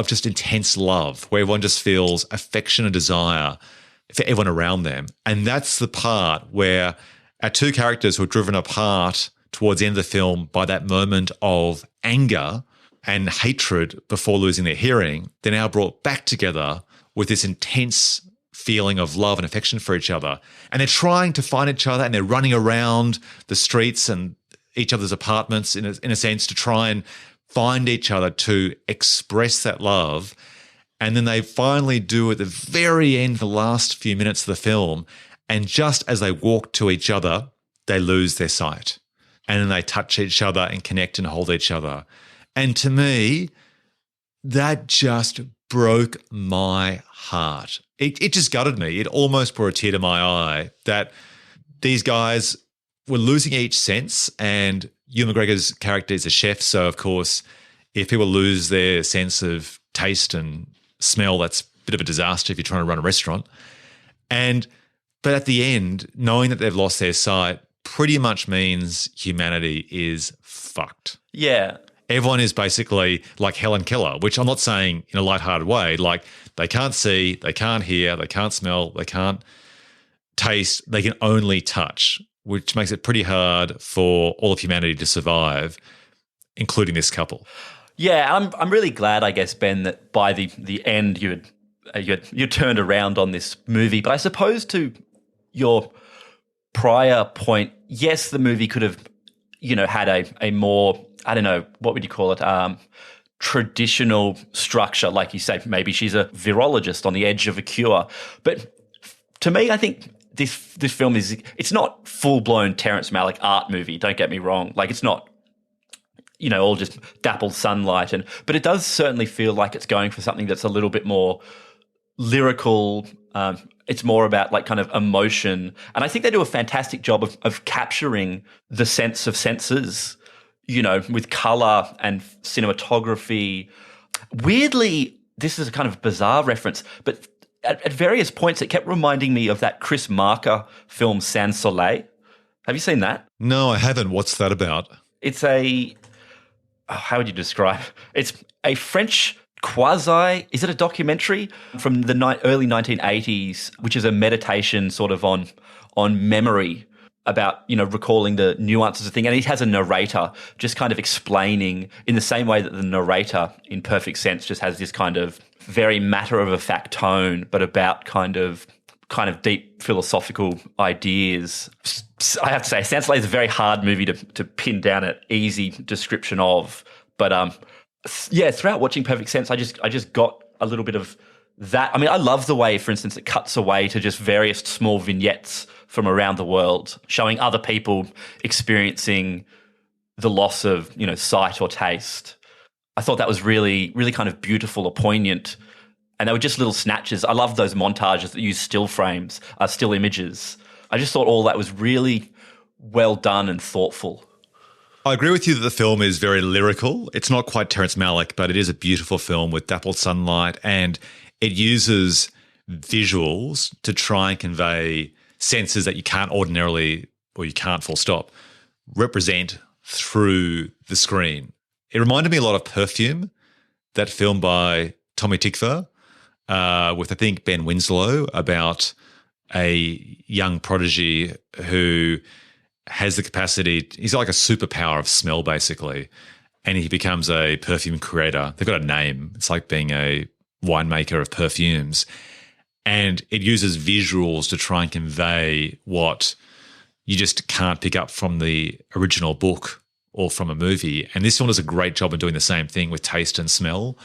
A: just intense love, where everyone just feels affection and desire for everyone around them. And that's the part where our two characters who are driven apart towards the end of the film by that moment of anger and hatred before losing their hearing, they're now brought back together with this intense feeling of love and affection for each other. And they're trying to find each other, and they're running around the streets and each other's apartments in a sense to try and find each other to express that love. And then they finally do at the very end, the last few minutes of the film, and just as they walk to each other, they lose their sight. And then they touch each other and connect and hold each other. And to me, that just broke my heart. It just gutted me. It almost brought a tear to my eye that these guys were losing each sense. And Ewan McGregor's character is a chef. So, of course, if people lose their sense of taste and smell, that's a bit of a disaster if you're trying to run a restaurant. But at the end, knowing that they've lost their sight pretty much means humanity is fucked.
B: Yeah.
A: Everyone is basically like Helen Keller, which I'm not saying in a lighthearted way. Like, they can't see, they can't hear, they can't smell, they can't taste, they can only touch, which makes it pretty hard for all of humanity to survive, including this couple.
B: Yeah, I'm really glad, I guess, Ben, that by the end you had you're turned around on this movie. But I suppose to your prior point, yes, the movie could have, had a more, I don't know, what would you call it? Traditional structure. Like you say, maybe she's a virologist on the edge of a cure. But to me, I think this film it's not full-blown Terrence Malick art movie, don't get me wrong. Like, it's not, all just dappled sunlight. But it does certainly feel like it's going for something that's a little bit more lyrical. It's more about like kind of emotion. And I think they do a fantastic job of capturing the sense of senses, with color and cinematography. Weirdly, this is a kind of bizarre reference, but at various points it kept reminding me of that Chris Marker film Sans Soleil. Have you seen that?
A: No, I haven't. What's that about?
B: It's how would you describe? It's a French is it a documentary from the early 1980s, which is a meditation sort of on memory, about, recalling the nuances of thing. And it has a narrator just kind of explaining in the same way that the narrator in Perfect Sense just has this kind of very matter-of-a-fact tone, but about kind of deep philosophical ideas. I have to say, Sans Soleil is a very hard movie to pin down an easy description of. But throughout watching Perfect Sense, I just got a little bit of that. I mean, I love the way, for instance, it cuts away to just various small vignettes from around the world, showing other people experiencing the loss of, sight or taste. I thought that was really, really kind of beautiful or poignant. And they were just little snatches. I love those montages that use still frames, still images. I just thought all that was really well done and thoughtful.
A: I agree with you that the film is very lyrical. It's not quite Terrence Malick, but it is a beautiful film with dappled sunlight, and it uses visuals to try and convey senses that you can't ordinarily, or you can't full stop, represent through the screen. It reminded me a lot of Perfume, that film by Tommy Tikva, with I think Ben Winslow, about a young prodigy who has the capacity, he's like a superpower of smell basically, and he becomes a perfume creator. They've got a name. It's like being a winemaker of perfumes. And it uses visuals to try and convey what you just can't pick up from the original book or from a movie. And this one does a great job of doing the same thing with taste and smell.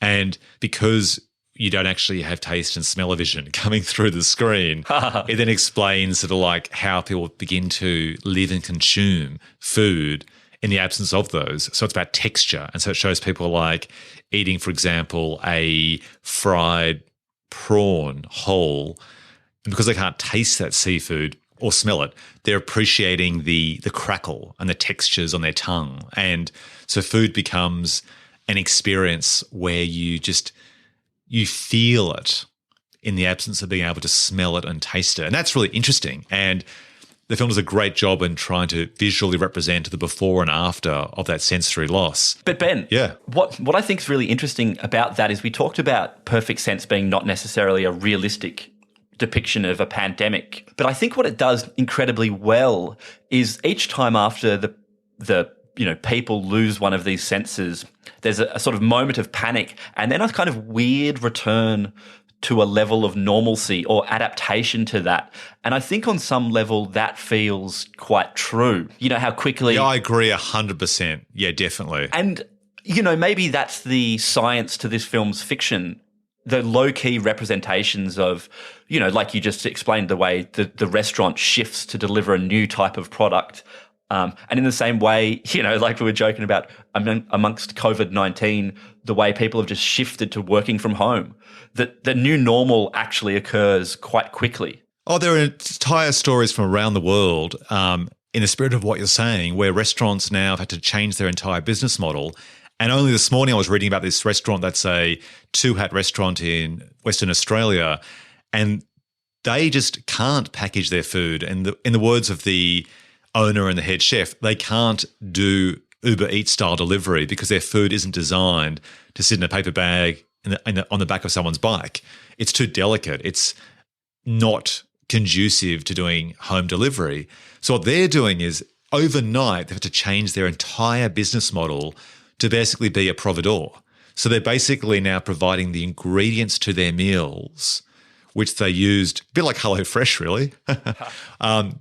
A: And because you don't actually have taste and smell-o-vision coming through the screen, it then explains sort of like how people begin to live and consume food in the absence of those. So it's about texture. And so it shows people like eating, for example, a fried prawn whole. And because they can't taste that seafood or smell it, they're appreciating the crackle and the textures on their tongue. And so food becomes an experience where you feel it in the absence of being able to smell it and taste it. And that's really interesting. And the film does a great job in trying to visually represent the before and after of that sensory loss.
B: But Ben,
A: yeah,
B: what I think is really interesting about that is we talked about Perfect Sense being not necessarily a realistic depiction of a pandemic. But I think what it does incredibly well is each time after the people lose one of these senses, there's a sort of moment of panic and then a kind of weird return to a level of normalcy or adaptation to that. And I think on some level that feels quite true. You know, how quickly...
A: Yeah, I agree 100%. Yeah, definitely.
B: And, maybe that's the science to this film's fiction, the low-key representations of, like you just explained, the way the restaurant shifts to deliver a new type of product. And in the same way, like we were joking about amongst COVID-19, the way people have just shifted to working from home, that the new normal actually occurs quite quickly.
A: Oh, there are entire stories from around the world, in the spirit of what you're saying, where restaurants now have had to change their entire business model. And only this morning I was reading about this restaurant that's a two-hat restaurant in Western Australia, and they just can't package their food. And in the words of the owner and the head chef, they can't do Uber Eats style delivery because their food isn't designed to sit in a paper bag on the back of someone's bike. It's too delicate. It's not conducive to doing home delivery. So what they're doing is overnight they have to change their entire business model to basically be a providor. So they're basically now providing the ingredients to their meals, which they used, a bit like HelloFresh really,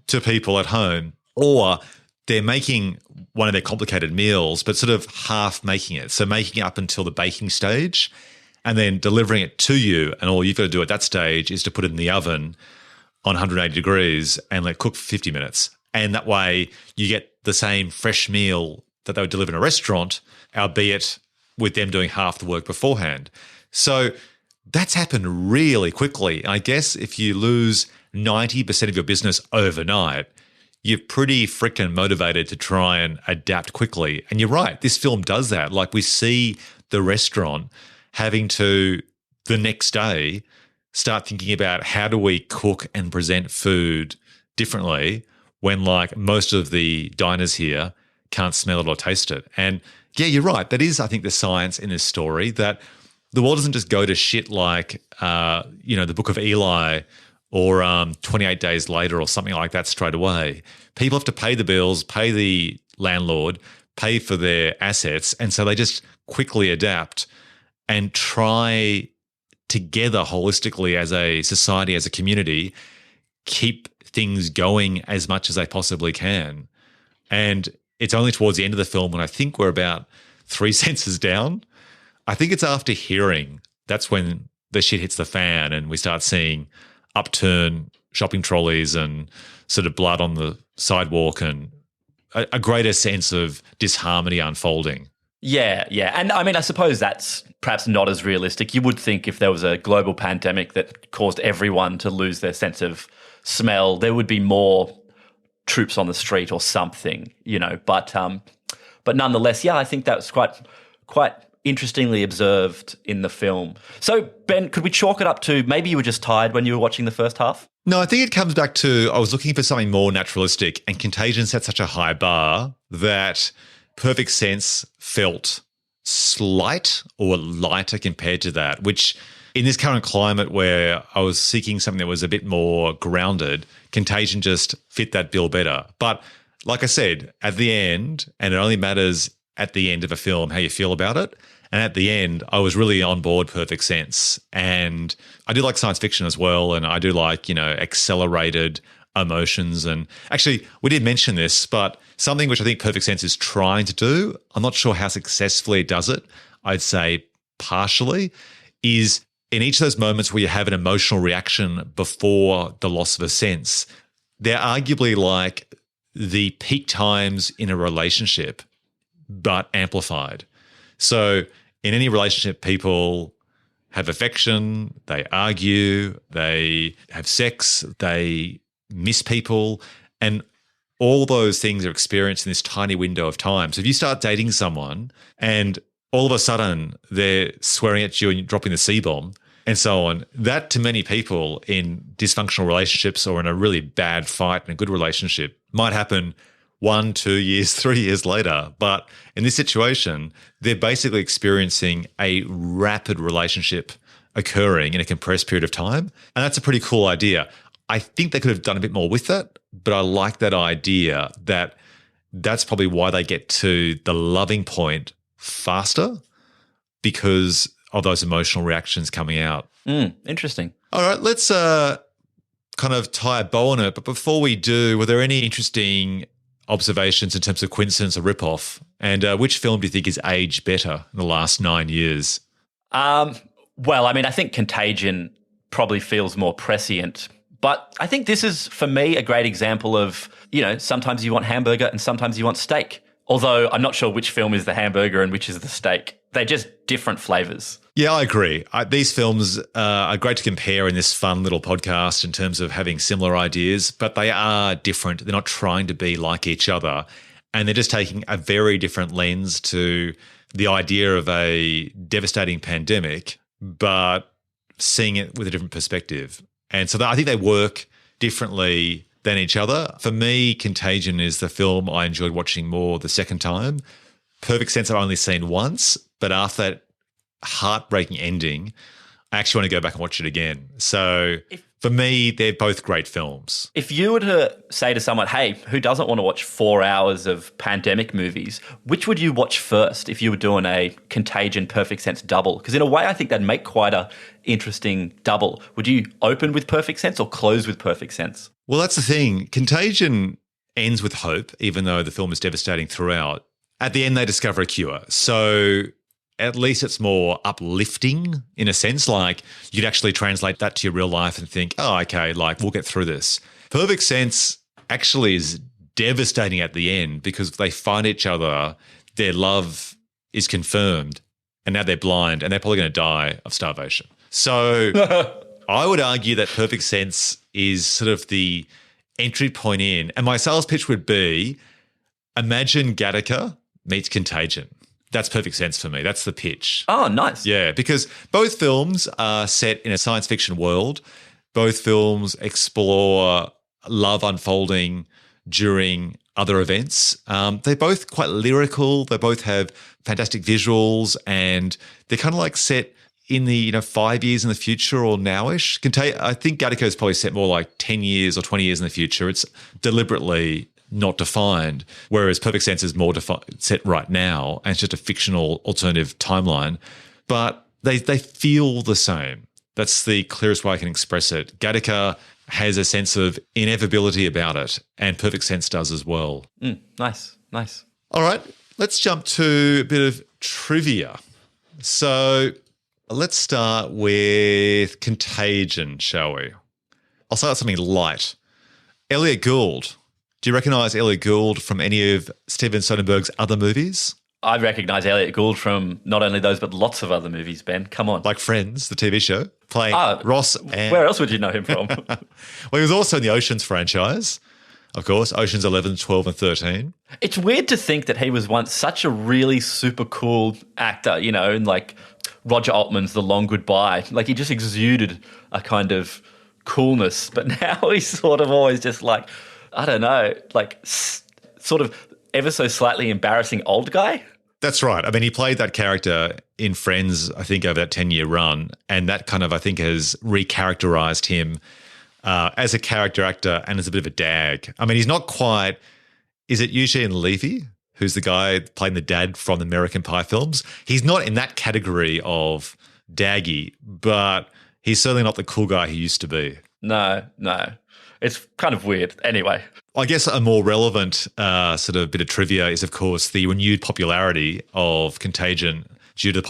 A: to people at home. Or they're making one of their complicated meals, but sort of half making it. So making it up until the baking stage and then delivering it to you. And all you've got to do at that stage is to put it in the oven on 180 degrees and let it cook for 50 minutes. And that way you get the same fresh meal that they would deliver in a restaurant, albeit with them doing half the work beforehand. So that's happened really quickly. And I guess if you lose 90% of your business overnight, you're pretty freaking motivated to try and adapt quickly. And you're right, this film does that. Like we see the restaurant having to, the next day, start thinking about how do we cook and present food differently when like most of the diners here can't smell it or taste it. And yeah, you're right. That is, I think, the science in this story, that the world doesn't just go to shit like, the Book of Eli or 28 Days Later or something like that straight away. People have to pay the bills, pay the landlord, pay for their assets, and so they just quickly adapt and try together holistically as a society, as a community, keep things going as much as they possibly can. And it's only towards the end of the film when I think we're about 3 senses down. I think it's after hearing, that's when the shit hits the fan and we start seeing upturned shopping trolleys and sort of blood on the sidewalk and a greater sense of disharmony unfolding.
B: Yeah. And I mean, I suppose that's perhaps not as realistic. You would think if there was a global pandemic that caused everyone to lose their sense of smell, there would be more troops on the street or something, But nonetheless, yeah, I think that was quite interestingly observed in the film. So, Ben, could we chalk it up to maybe you were just tired when you were watching the first half?
A: No, I think it comes back to I was looking for something more naturalistic, and Contagion set such a high bar that Perfect Sense felt slight or lighter compared to that, which in this current climate where I was seeking something that was a bit more grounded, Contagion just fit that bill better. But like I said, at the end, and it only matters at the end of a film how you feel about it, and at the end, I was really on board Perfect Sense. And I do like science fiction as well, and I do like, accelerated emotions. And actually, we did mention this, but something which I think Perfect Sense is trying to do, I'm not sure how successfully it does it, I'd say partially, is in each of those moments where you have an emotional reaction before the loss of a sense, they're arguably like the peak times in a relationship, but amplified. So in any relationship, people have affection, they argue, they have sex, they miss people, and all those things are experienced in this tiny window of time. So if you start dating someone and all of a sudden they're swearing at you and dropping the C-bomb and so on, that to many people in dysfunctional relationships or in a really bad fight in a good relationship might happen 1, 2 years, 3 years later. But in this situation, they're basically experiencing a rapid relationship occurring in a compressed period of time. And that's a pretty cool idea. I think they could have done a bit more with that, but I like that idea that that's probably why they get to the loving point faster, because of those emotional reactions coming out.
B: Interesting.
A: All right, let's kind of tie a bow on it. But before we do, were there any interesting observations in terms of coincidence or ripoff? And which film do you think is aged better in the last 9 years?
B: Well, I mean, I think Contagion probably feels more prescient. But I think this is, for me, a great example of, sometimes you want hamburger and sometimes you want steak. Although I'm not sure which film is the hamburger and which is the steak. They're just different flavors.
A: Yeah, I agree. These films are great to compare in this fun little podcast in terms of having similar ideas, but they are different. They're not trying to be like each other. And they're just taking a very different lens to the idea of a devastating pandemic, but seeing it with a different perspective. And so I think they work differently than each other. For me, Contagion is the film I enjoyed watching more the second time. Perfect Sense I've only seen once, but after that heartbreaking ending, I actually want to go back and watch it again. So for me, they're both great films.
B: If you were to say to someone, hey, who doesn't want to watch 4 hours of pandemic movies, which would you watch first if you were doing a Contagion Perfect Sense double? Because in a way, I think that'd make quite a interesting double. Would you open with Perfect Sense or close with Perfect Sense?
A: Well, that's the thing. Contagion ends with hope, even though the film is devastating throughout. At the end, they discover a cure. So at least it's more uplifting in a sense. Like you could actually translate that to your real life and think, oh, okay, like we'll get through this. Perfect Sense actually is devastating at the end because they find each other, their love is confirmed, and now they're blind and they're probably going to die of starvation. So I would argue that Perfect Sense is sort of the entry point in. And my sales pitch would be, imagine Gattaca meets Contagion. That's Perfect Sense for me. That's the pitch.
B: Oh, nice.
A: Yeah, because both films are set in a science fiction world. Both films explore love unfolding during other events. They're both quite lyrical. They both have fantastic visuals, and they're kind of like set in the 5 years in the future or nowish. I think Gattaca is probably set more like 10 years or 20 years in the future. It's deliberately not defined, whereas Perfect Sense is more set right now, and it's just a fictional alternative timeline. But they feel the same. That's the clearest way I can express it. Gattaca has a sense of inevitability about it, and Perfect Sense does as well.
B: Nice.
A: All right, let's jump to a bit of trivia. So let's start with Contagion, shall we? I'll start with something light. Elliot Gould. Do you recognise Elliot Gould from any of Steven Soderbergh's other movies?
B: I recognise Elliot Gould from not only those, but lots of other movies, Ben. Come on.
A: Like Friends, the TV show, playing Ross. And
B: where else would you know him from?
A: Well, he was also in the Oceans franchise, of course, Oceans 11, 12 and 13.
B: It's weird to think that he was once such a really super cool actor, and like Roger Altman's The Long Goodbye. Like he just exuded a kind of coolness, but now he's sort of always just like, I don't know, like sort of ever so slightly embarrassing old guy.
A: That's right. I mean, he played that character in Friends, I think, over that 10-year run, and that kind of, I think, has recharacterized him as a character actor and as a bit of a dag. I mean, he's not quite – is it Eugene Levy, who's the guy playing the dad from the American Pie films? He's not in that category of daggy, but he's certainly not the cool guy he used to be.
B: No. It's kind of weird. Anyway.
A: I guess a more relevant sort of bit of trivia is, of course, the renewed popularity of Contagion due to the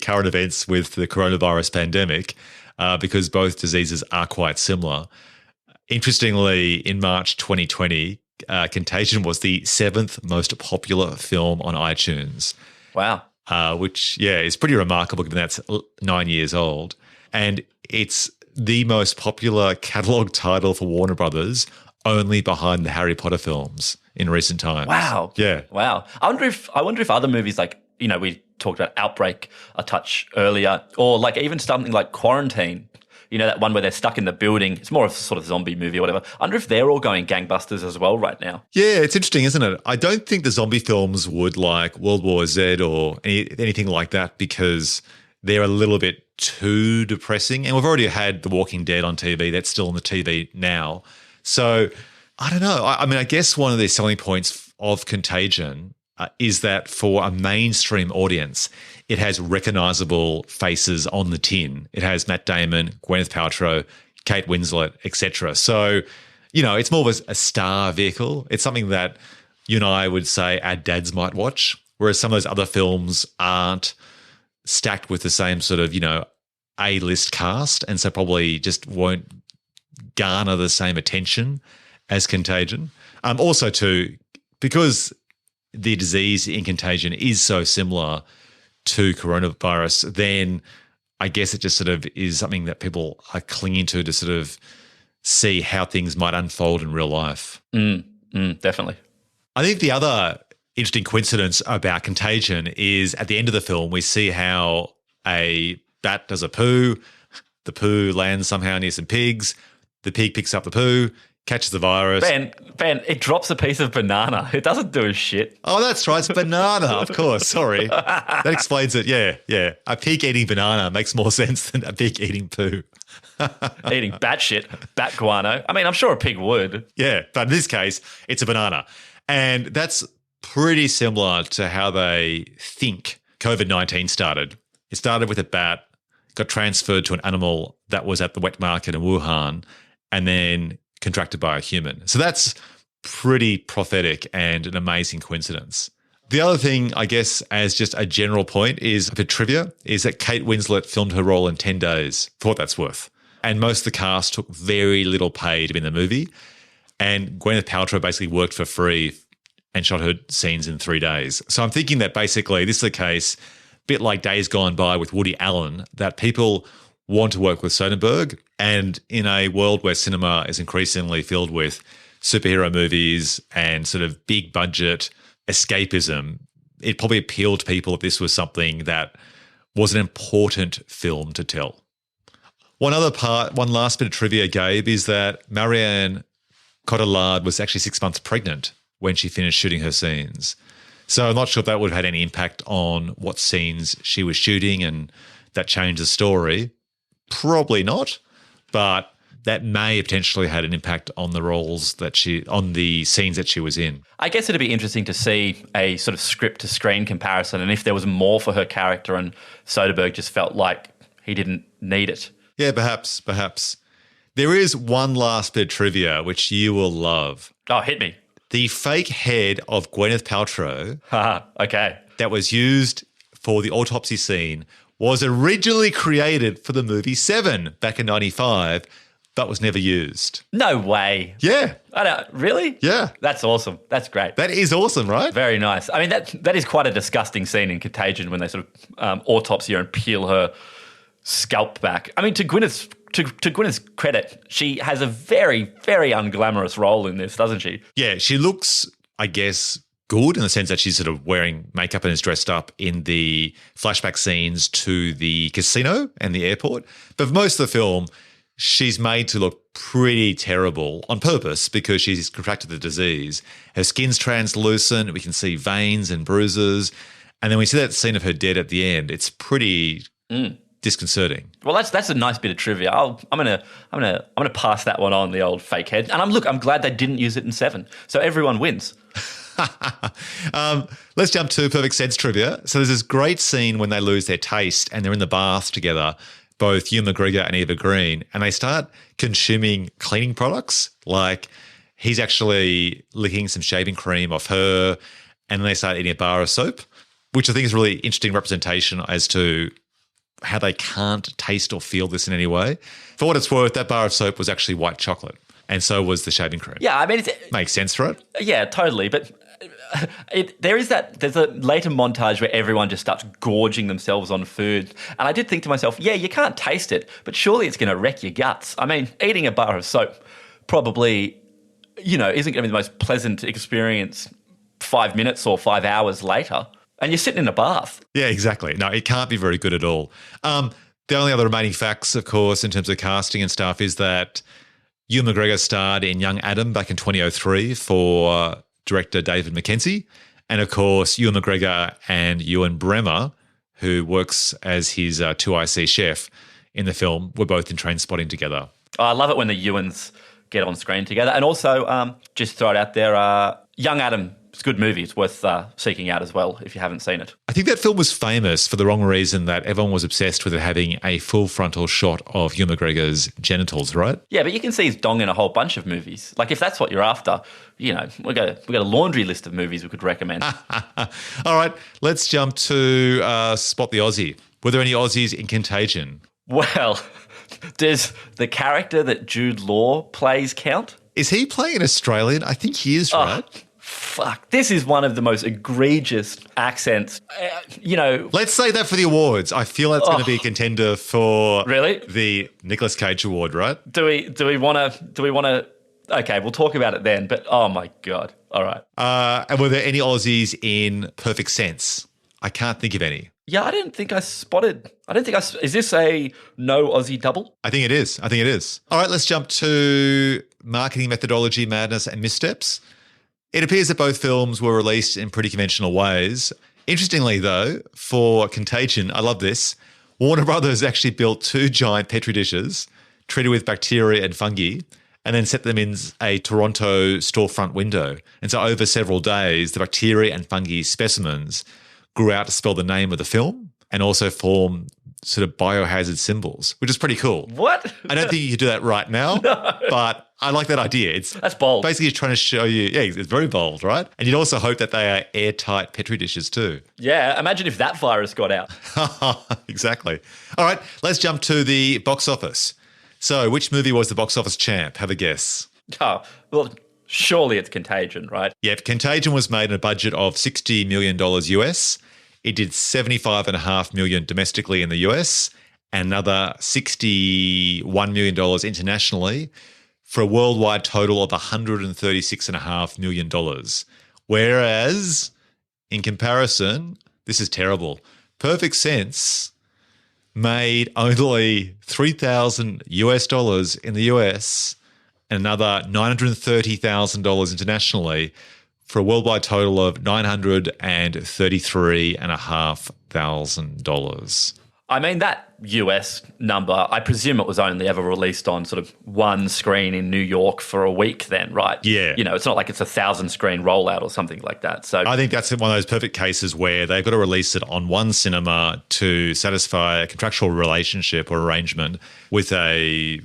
A: current events with the coronavirus pandemic, because both diseases are quite similar. Interestingly, in March 2020, Contagion was the 7th most popular film on iTunes.
B: Wow.
A: Which, is pretty remarkable given that's 9 years old. And it's the most popular catalogue title for Warner Brothers, only behind the Harry Potter films in recent times.
B: Wow.
A: Yeah.
B: Wow. I wonder if other movies like, we talked about Outbreak a touch earlier, or like even something like Quarantine, that one where they're stuck in the building. It's more of a sort of zombie movie or whatever. I wonder if they're all going gangbusters as well right now. Yeah,
A: it's interesting, isn't it? I don't think the zombie films would like World War Z or anything like that, because they're a little bit too depressing. And we've already had The Walking Dead on TV. That's still on the TV now. So I don't know. I mean, I guess one of the selling points of Contagion is that for a mainstream audience, it has recognizable faces on the tin. It has Matt Damon, Gwyneth Paltrow, Kate Winslet, etc. So, it's more of a star vehicle. It's something that you and I would say our dads might watch, whereas some of those other films aren't stacked with the same sort of, A-list cast, and so probably just won't garner the same attention as Contagion. Also, too, because the disease in Contagion is so similar to coronavirus, then I guess it just sort of is something that people are clinging to sort of see how things might unfold in real life.
B: Definitely.
A: I think the other interesting coincidence about Contagion is at the end of the film, we see how a bat does a poo. The poo lands somehow near some pigs. The pig picks up the poo. catches the virus.
B: Ben, it drops a piece of banana. It doesn't do a shit.
A: Oh, that's right. It's banana, of course. Sorry. That explains it. Yeah. A pig eating banana makes more sense than a pig eating poo.
B: Eating bat shit, bat guano. I mean, I'm sure a pig would.
A: Yeah, but in this case, it's a banana. And that's pretty similar to how they think COVID-19 started. It started with a bat, got transferred to an animal that was at the wet market in Wuhan, and then contracted by a human. So that's pretty prophetic and an amazing coincidence. The other thing, I guess, as just a general point is for trivia, is that Kate Winslet filmed her role in 10 days, for what that's worth. And most of the cast took very little pay to be in the movie. And Gwyneth Paltrow basically worked for free and shot her scenes in 3 days. So I'm thinking that basically this is a case, a bit like Days Gone By with Woody Allen, that people want to work with Soderbergh. And in a world where cinema is increasingly filled with superhero movies and sort of big budget escapism, it probably appealed to people if this was something that was an important film to tell. One last bit of trivia, Gabe, is that Marianne Cotillard was actually 6 months pregnant when she finished shooting her scenes. So I'm not sure if that would have had any impact on what scenes she was shooting and that changed the story. Probably not, but that may have potentially had an impact on on the scenes that she was in.
B: I guess it'd be interesting to see a sort of script to screen comparison and if there was more for her character and Soderbergh just felt like he didn't need it.
A: Yeah, perhaps. There is one last bit of trivia which you will love.
B: Oh, hit me.
A: The fake head of Gwyneth Paltrow
B: okay.
A: that was used for the autopsy scene was originally created for the movie Seven back in 1995, but was never used.
B: No way.
A: Yeah.
B: I don't, really?
A: Yeah.
B: That's awesome. That's great.
A: That is awesome, right?
B: Very nice. I mean, that is quite a disgusting scene in Contagion when they sort of autopsy her and peel her scalp back. I mean, to Gwyneth's credit, she has a very, very unglamorous role in this, doesn't she?
A: Yeah, she looks, I guess, good in the sense that she's sort of wearing makeup and is dressed up in the flashback scenes to the casino and the airport. But for most of the film, she's made to look pretty terrible on purpose because she's contracted the disease. Her skin's translucent. We can see veins and bruises. And then we see that scene of her dead at the end. It's pretty disconcerting.
B: Well, that's a nice bit of trivia. I'm gonna pass that one on, the old fake head. And I'm glad they didn't use it in Seven. So everyone wins.
A: Let's jump to Perfect Sense trivia. So there's this great scene when they lose their taste and they're in the bath together, both Ewan McGregor and Eva Green, and they start consuming cleaning products. Like he's actually licking some shaving cream off her, and then they start eating a bar of soap, which I think is a really interesting representation as to how they can't taste or feel this in any way. For what it's worth, that bar of soap was actually white chocolate, and so was the shaving cream.
B: Yeah, I mean,
A: makes sense, right?
B: Yeah, totally. But there's a later montage where everyone just starts gorging themselves on food. And I did think to myself, yeah, you can't taste it, but surely it's going to wreck your guts. I mean, eating a bar of soap probably, isn't going to be the most pleasant experience 5 minutes or 5 hours later. And you're sitting in a bath.
A: Yeah, exactly. No, it can't be very good at all. The only other remaining facts, of course, in terms of casting and stuff is that Ewan McGregor starred in Young Adam back in 2003 for director David Mackenzie. And, of course, Ewan McGregor and Ewan Bremer, who works as his 2IC chef in the film, were both in Trainspotting together.
B: Oh, I love it when the Ewans get on screen together. And also, just throw it out there, Young Adam, it's a good movie. It's worth seeking out as well if you haven't seen it.
A: I think that film was famous for the wrong reason, that everyone was obsessed with it having a full frontal shot of Ewan McGregor's genitals, right?
B: Yeah, but you can see his dong in a whole bunch of movies. Like if that's what you're after, we got a laundry list of movies we could recommend.
A: All right, let's jump to Spot the Aussie. Were there any Aussies in Contagion?
B: Well, does the character that Jude Law plays count?
A: Is he playing an Australian? I think he is, right?
B: Fuck, this is one of the most egregious accents.
A: Let's say that for the awards. I feel that's going to be a contender for the Nicolas Cage award, right?
B: Do we want to? Okay, we'll talk about it then. But oh my god, all right.
A: And were there any Aussies in Perfect Sense? I can't think of any.
B: Yeah, I don't think I spotted. Is this a no Aussie double?
A: I think it is. All right, let's jump to marketing methodology, madness, and missteps. It appears that both films were released in pretty conventional ways. Interestingly, though, for Contagion, I love this, Warner Brothers actually built 2 giant Petri dishes treated with bacteria and fungi and then set them in a Toronto storefront window. And so over several days, the bacteria and fungi specimens grew out to spell the name of the film and also form sort of biohazard symbols, which is pretty cool.
B: What?
A: I don't think you could do that right now, but I like that idea.
B: That's bold.
A: Basically trying to show you, it's very bold, right? And you'd also hope that they are airtight Petri dishes too.
B: Yeah, imagine if that virus got out.
A: Exactly. All right, let's jump to the box office. So which movie was the box office champ? Have a guess.
B: Oh, well, surely it's Contagion, right?
A: Yep, Contagion was made in a budget of $60 million US. It did $75.5 million domestically in the US and another $61 million internationally for a worldwide total of $136.5 million. Whereas, in comparison, this is terrible. Perfect Sense made only $3,000 US in the US and another $930,000 internationally for a worldwide total of $933,500.
B: I mean, that US number, I presume it was only ever released on sort of one screen in New York for a week then, right?
A: Yeah.
B: You know, it's not like it's a 1,000-screen rollout or something like that. So
A: I think that's one of those perfect cases where they've got to release it on one cinema to satisfy a contractual relationship or arrangement with a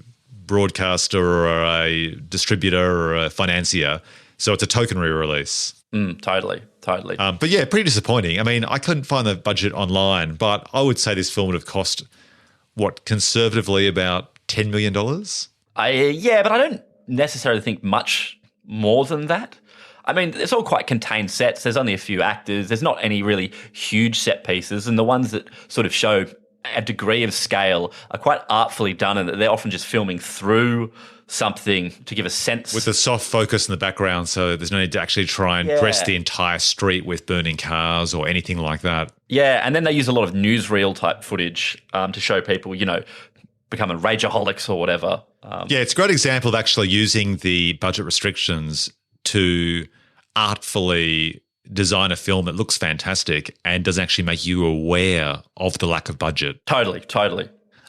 A: broadcaster or a distributor or a financier. So it's a token re-release.
B: Totally.
A: But yeah, pretty disappointing. I mean, I couldn't find the budget online, but I would say this film would have cost, conservatively about $10 million?
B: Yeah, but I don't necessarily think much more than that. I mean, it's all quite contained sets. There's only a few actors. There's not any really huge set pieces. And the ones that sort of show a degree of scale are quite artfully done, and they're often just filming through something to give a sense.
A: With a soft focus in the background, so there's no need to actually try and dress the entire street with burning cars or anything like that.
B: Yeah, and then they use a lot of newsreel type footage to show people, becoming rageaholics or whatever.
A: Yeah, it's a great example of actually using the budget restrictions to artfully design a film that looks fantastic and doesn't actually make you aware of the lack of budget.
B: Totally.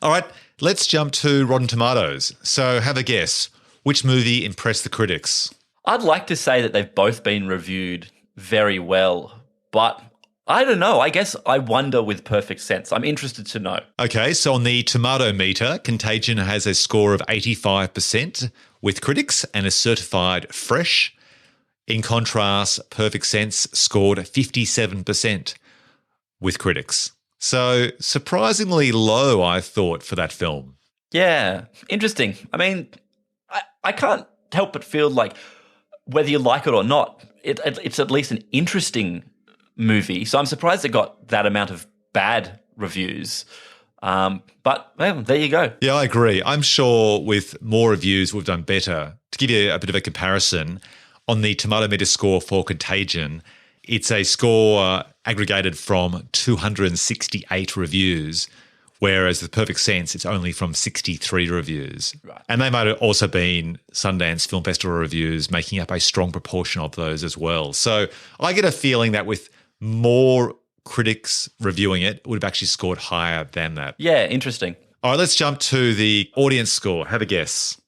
A: All right, let's jump to Rotten Tomatoes. So have a guess. Which movie impressed the critics?
B: I'd like to say that they've both been reviewed very well, but I don't know. I guess I wonder with Perfect Sense. I'm interested to know.
A: Okay, so on the tomato meter, Contagion has a score of 85% with critics and is certified fresh. In contrast, Perfect Sense scored 57% with critics. So surprisingly low, I thought, for that film.
B: Yeah, interesting. I mean, I can't help but feel like whether you like it or not, it's at least an interesting movie. So I'm surprised it got that amount of bad reviews. But well, there you go.
A: Yeah, I agree. I'm sure with more reviews, we've done better. To give you a bit of a comparison, on the tomato meter score for Contagion, it's a score aggregated from 268 reviews, whereas The Perfect Sense, it's only from 63 reviews.
B: Right.
A: And they might have also been Sundance Film Festival reviews, making up a strong proportion of those as well. So I get a feeling that with more critics reviewing it, it would have actually scored higher than that.
B: Yeah, interesting.
A: All right, let's jump to the audience score. Have a guess.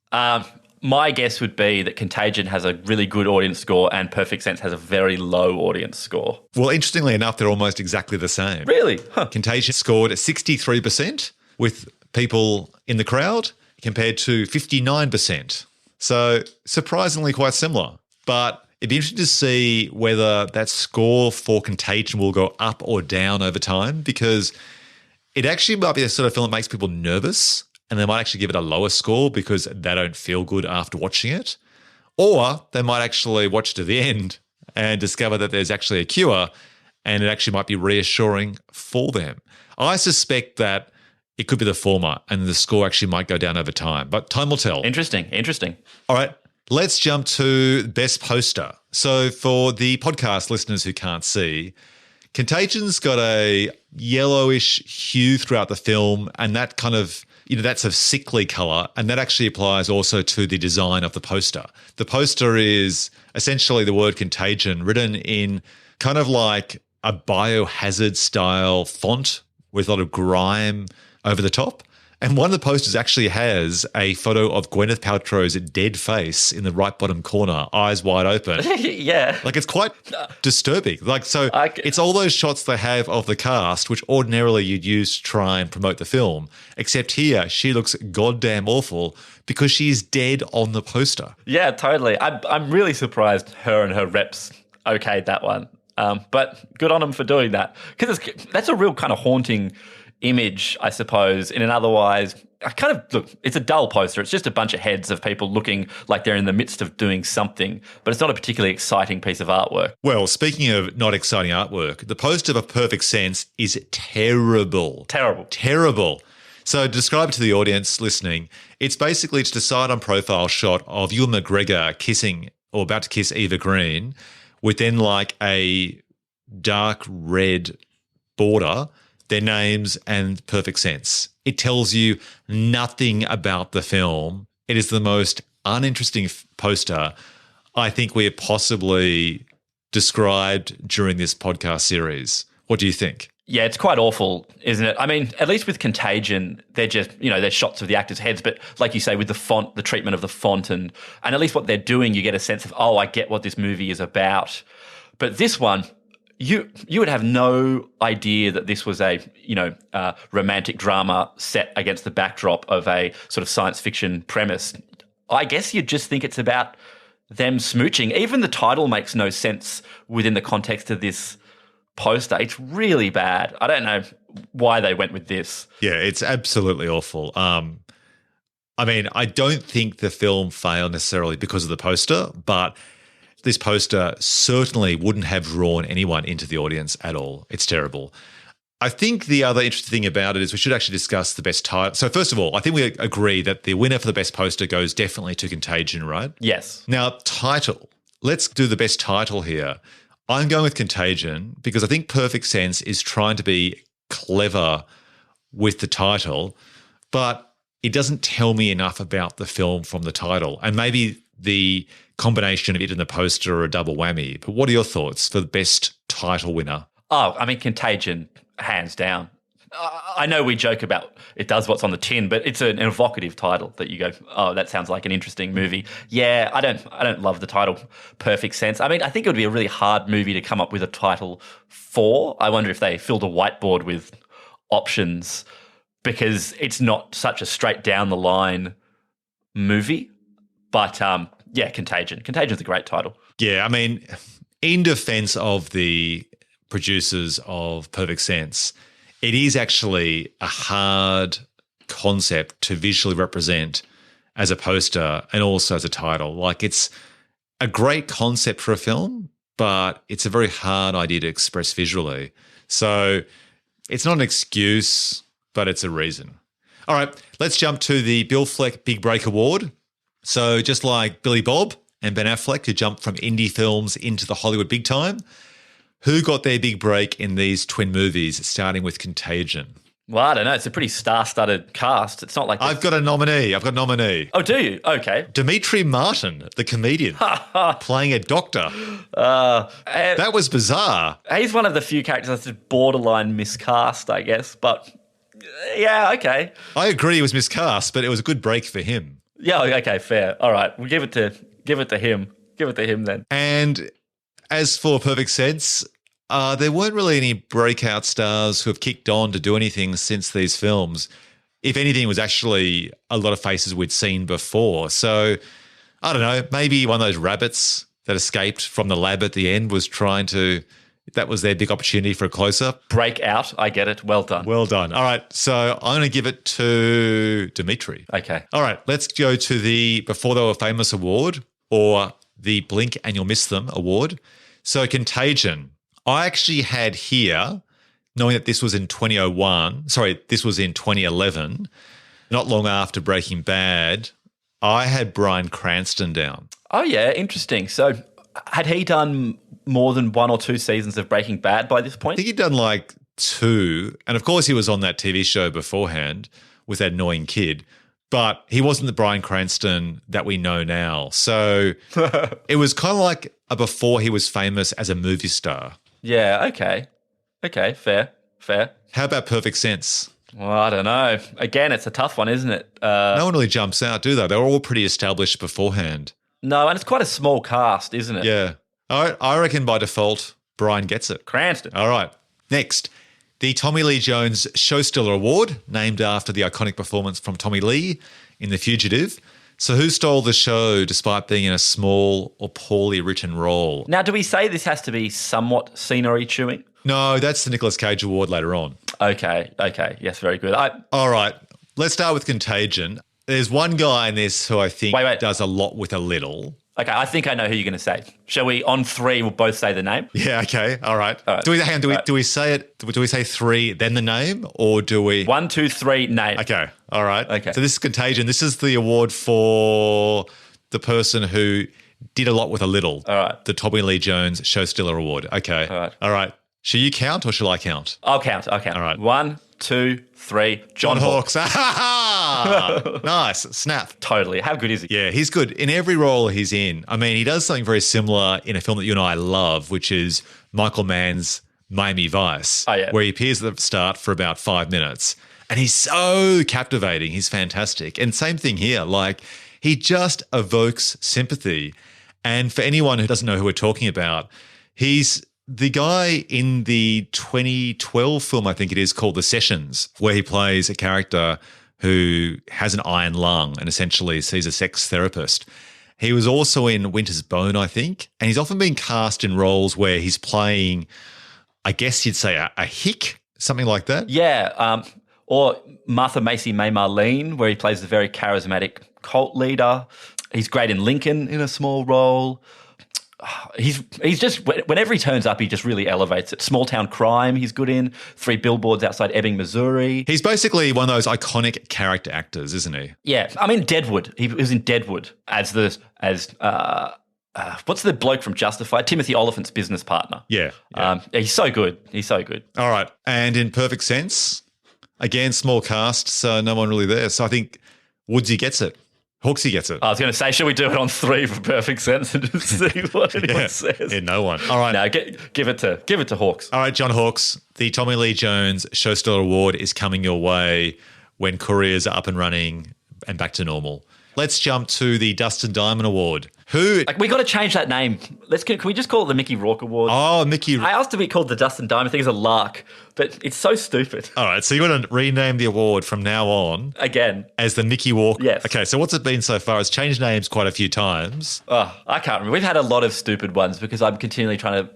B: My guess would be that Contagion has a really good audience score and Perfect Sense has a very low audience score.
A: Well, interestingly enough, they're almost exactly the same.
B: Really? Huh.
A: Contagion scored 63% with people in the crowd compared to 59%. So surprisingly quite similar. But it'd be interesting to see whether that score for Contagion will go up or down over time, because it actually might be the sort of film that makes people nervous and they might actually give it a lower score because they don't feel good after watching it. Or they might actually watch to the end and discover that there's actually a cure and it actually might be reassuring for them. I suspect that it could be the former and the score actually might go down over time, but time will tell.
B: Interesting.
A: All right, let's jump to Best Poster. So for the podcast listeners who can't see, Contagion's got a yellowish hue throughout the film, and that kind of, that's a sickly color, and that actually applies also to the design of the poster. The poster is essentially the word contagion written in kind of like a biohazard style font with a lot of grime over the top. And one of the posters actually has a photo of Gwyneth Paltrow's dead face in the right bottom corner, eyes wide open.
B: Yeah.
A: Like, it's quite disturbing. Like, so it's all those shots they have of the cast, which ordinarily you'd use to try and promote the film. Except here, she looks goddamn awful because she's dead on the poster.
B: Yeah, totally. I'm really surprised her and her reps okayed that one. But good on them for doing that. Because that's a real kind of haunting image, I suppose, in an otherwise it's a dull poster. It's just a bunch of heads of people looking like they're in the midst of doing something, but it's not a particularly exciting piece of artwork.
A: Well, speaking of not exciting artwork, the poster of Perfect Sense is terrible. Terrible. So to describe it to the audience listening, it's basically just a side-on profile shot of Ewan McGregor kissing or about to kiss Eva Green with then like a dark red border, their names, and Perfect Sense. It tells you nothing about the film. It is the most uninteresting poster I think we have possibly described during this podcast series. What do you think?
B: Yeah, it's quite awful, isn't it? I mean, at least with Contagion, they're just, they're shots of the actors' heads. But like you say, with the font, the treatment of the font, and at least what they're doing, you get a sense of, I get what this movie is about. But this one, you would have no idea that this was a romantic drama set against the backdrop of a sort of science fiction premise. I guess you'd just think it's about them smooching. Even the title makes no sense within the context of this poster. It's really bad. I don't know why they went with this.
A: Yeah, it's absolutely awful. I mean, I don't think the film failed necessarily because of the poster, but this poster certainly wouldn't have drawn anyone into the audience at all. It's terrible. I think the other interesting thing about it is we should actually discuss the best title. So first of all, I think we agree that the winner for the best poster goes definitely to Contagion, right?
B: Yes.
A: Now, title. Let's do the best title here. I'm going with Contagion because I think Perfect Sense is trying to be clever with the title, but it doesn't tell me enough about the film from the title. And maybe the combination of it and the poster are a double whammy. But what are your thoughts for the best title winner?
B: Oh, I mean, Contagion, hands down. I know we joke about it does what's on the tin, but it's an evocative title that you go, oh, that sounds like an interesting movie. Yeah, I don't love the title Perfect Sense. I mean, I think it would be a really hard movie to come up with a title for. I wonder if they filled a whiteboard with options because it's not such a straight down the line movie. But yeah, Contagion. Contagion's a great title.
A: Yeah, I mean, in defense of the producers of Perfect Sense, it is actually a hard concept to visually represent as a poster and also as a title. Like, it's a great concept for a film, but it's a very hard idea to express visually. So it's not an excuse, but it's a reason. All right, let's jump to the Bill Fleck Big Break Award. So just like Billy Bob and Ben Affleck, who jumped from indie films into the Hollywood big time, who got their big break in these twin movies, starting with Contagion?
B: Well, I don't know. It's a pretty star-studded cast. It's not like
A: I've got a nominee.
B: Oh, do you? Okay.
A: Dimitri Martin, the comedian, playing a doctor. That was bizarre.
B: He's one of the few characters that's just borderline miscast, I guess. But yeah, okay.
A: I agree he was miscast, but it was a good break for him.
B: Yeah, okay, fair. All right, we'll give it to him. Give it to him then.
A: And as for Perfect Sense, there weren't really any breakout stars who have kicked on to do anything since these films. If anything, it was actually a lot of faces we'd seen before. So, I don't know, maybe one of those rabbits that escaped from the lab at the end was that was their big opportunity for a close-up.
B: Breakout, I get it. Well done.
A: Well done. All right, so I'm going to give it to Dimitri.
B: Okay.
A: All right, let's go to the Before They Were Famous award, or the Blink and You'll Miss Them award. So Contagion, I actually had here, knowing that this was in 2011, not long after Breaking Bad, I had Bryan Cranston down.
B: Oh, yeah, interesting. So had he done more than 1 or 2 seasons of Breaking Bad by this
A: I
B: point?
A: think he'd done like 2. And of course, he was on that TV show beforehand with that annoying kid. But he wasn't the Bryan Cranston that we know now. So it was kind of like a before he was famous as a movie star.
B: Yeah, okay. Okay, fair.
A: How about Perfect Sense?
B: Well, I don't know. Again, it's a tough one, isn't it?
A: No one really jumps out, do they? They're all pretty established beforehand.
B: No, and it's quite a small cast, isn't it?
A: Yeah. All right, I reckon by default, Brian gets it.
B: Cranston.
A: All right. Next, the Tommy Lee Jones Showstealer Award, named after the iconic performance from Tommy Lee in The Fugitive. So who stole the show despite being in a small or poorly written role?
B: Now, do we say this has to be somewhat scenery chewing?
A: No, that's the Nicolas Cage Award later on.
B: Okay. Yes, very good.
A: All right, let's start with Contagion. There's one guy in this who I think does a lot with a little.
B: Okay, I think I know who you're going to say. Shall we, on 3, we'll both say the name?
A: Yeah, okay, all right.
B: All right.
A: Do we say it? Do we say 3 then the name, or do we?
B: 1, 2, 3, name.
A: Okay, all right.
B: Okay.
A: So this is Contagion. This is the award for the person who did a lot with a little.
B: All right.
A: The Tommy Lee Jones Showstealer Award. Okay.
B: All right.
A: Shall you count or shall I count?
B: I'll count. All
A: right.
B: 1, 2, 3. John Hawkes.
A: Nice. Snap.
B: Totally. How good is he?
A: Yeah, he's good in every role he's in. I mean, he does something very similar in a film that you and I love, which is Michael Mann's Miami Vice, where he appears at the start for about 5 minutes. And he's so captivating. He's fantastic. And same thing here. Like, he just evokes sympathy. And for anyone who doesn't know who we're talking about, he's the guy in the 2012 film, I think it is, called The Sessions, where he plays a character who has an iron lung and essentially sees a sex therapist. He was also in Winter's Bone, I think, and he's often been cast in roles where he's playing, I guess you'd say, a hick, something like that.
B: Yeah, or Martha Macy May Marlene, where he plays the very charismatic cult leader. He's great in Lincoln in a small role. He's just, whenever he turns up, he just really elevates it. Small Town Crime, he's good in. 3 Billboards Outside Ebbing, Missouri.
A: He's basically one of those iconic character actors, isn't he?
B: Yeah, I mean Deadwood. He was in Deadwood as what's the bloke from Justified? Timothy Oliphant's business partner.
A: Yeah.
B: He's so good.
A: All right, and in Perfect Sense, again, small cast, so no one really there. So I think Woodsy gets it. Hawksy gets it.
B: I was going to say, should we do it on 3 for Perfect Sense and just see what anyone says?
A: Yeah, no one. All right.
B: No, give it to Hawks.
A: All right, John Hawkes, the Tommy Lee Jones Showstealer Award is coming your way when careers are up and running and back to normal. Let's jump to the Dustin Diamond Award.
B: We got to change that name. Can we just call it the Mickey Rourke Award?
A: Oh, Mickey.
B: I asked to be called the Dustin Diamond. I think it's a lark, but it's so stupid.
A: All right, so you want to rename the award from now on
B: again
A: as the Mickey Rourke?
B: Yes.
A: Okay, so what's it been so far? It's changed names quite a few times.
B: Oh, I can't remember. We've had a lot of stupid ones because I'm continually trying to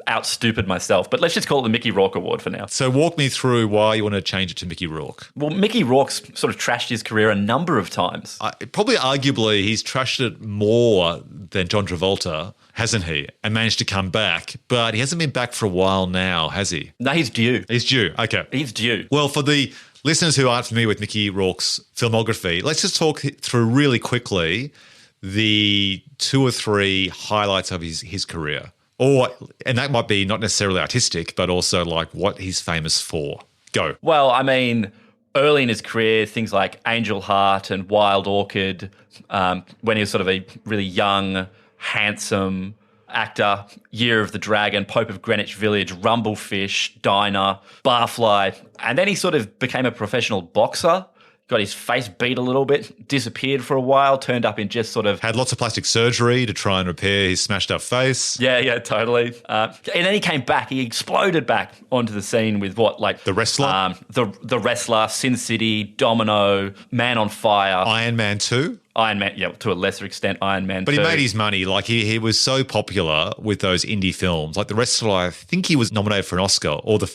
B: out-stupid myself. But let's just call it the Mickey Rourke Award for now.
A: So walk me through why you want to change it to Mickey Rourke.
B: Well, Mickey Rourke's sort of trashed his career a number of times.
A: Probably arguably he's trashed it more than John Travolta, hasn't he? And managed to come back. But he hasn't been back for a while now, has he?
B: No, he's due.
A: He's due. Okay.
B: He's due.
A: Well, for the listeners who aren't familiar with Mickey Rourke's filmography, let's just talk through really quickly the 2 or 3 highlights of his career. And that might be not necessarily artistic, but also like what he's famous for. Go.
B: Well, I mean, early in his career, things like Angel Heart and Wild Orchid, when he was sort of a really young, handsome actor, Year of the Dragon, Pope of Greenwich Village, Rumblefish, Diner, Barfly. And then he sort of became a professional boxer, got his face beat a little bit, disappeared for a while, turned up in just sort of...
A: Had lots of plastic surgery to try and repair his smashed up face.
B: Yeah, totally. And then he came back. He exploded back onto the scene with what, like...
A: The Wrestler?
B: The Wrestler, Sin City, Domino, Man on Fire.
A: Iron Man 2?
B: Iron Man, yeah, to a lesser extent, Iron Man 2.
A: But he made his money. Like, he was so popular with those indie films. Like, The Wrestler, I think he was nominated for an Oscar, or the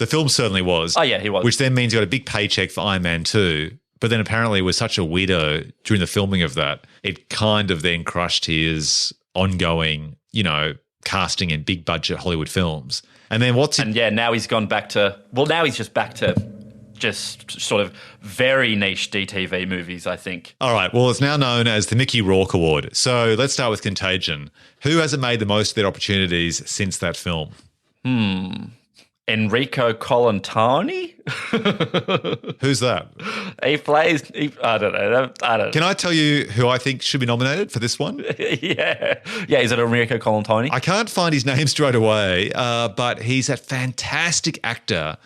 A: film certainly was.
B: Oh, yeah, he was.
A: Which then means he got a big paycheck for Iron Man 2. But then apparently was such a weirdo during the filming of that, it kind of then crushed his ongoing, casting in big budget Hollywood films. And then now he's gone back to, now he's just back to
B: just sort of very niche DTV movies, I think.
A: All right. Well, it's now known as the Mickey Rourke Award. So let's start with Contagion. Who hasn't made the most of their opportunities since that film?
B: Enrico Colantoni?
A: Who's that?
B: I don't know.
A: Can I tell you who I think should be nominated for this one?
B: Yeah. Yeah, is it Enrico Colantoni?
A: I can't find his name straight away, but he's that fantastic actor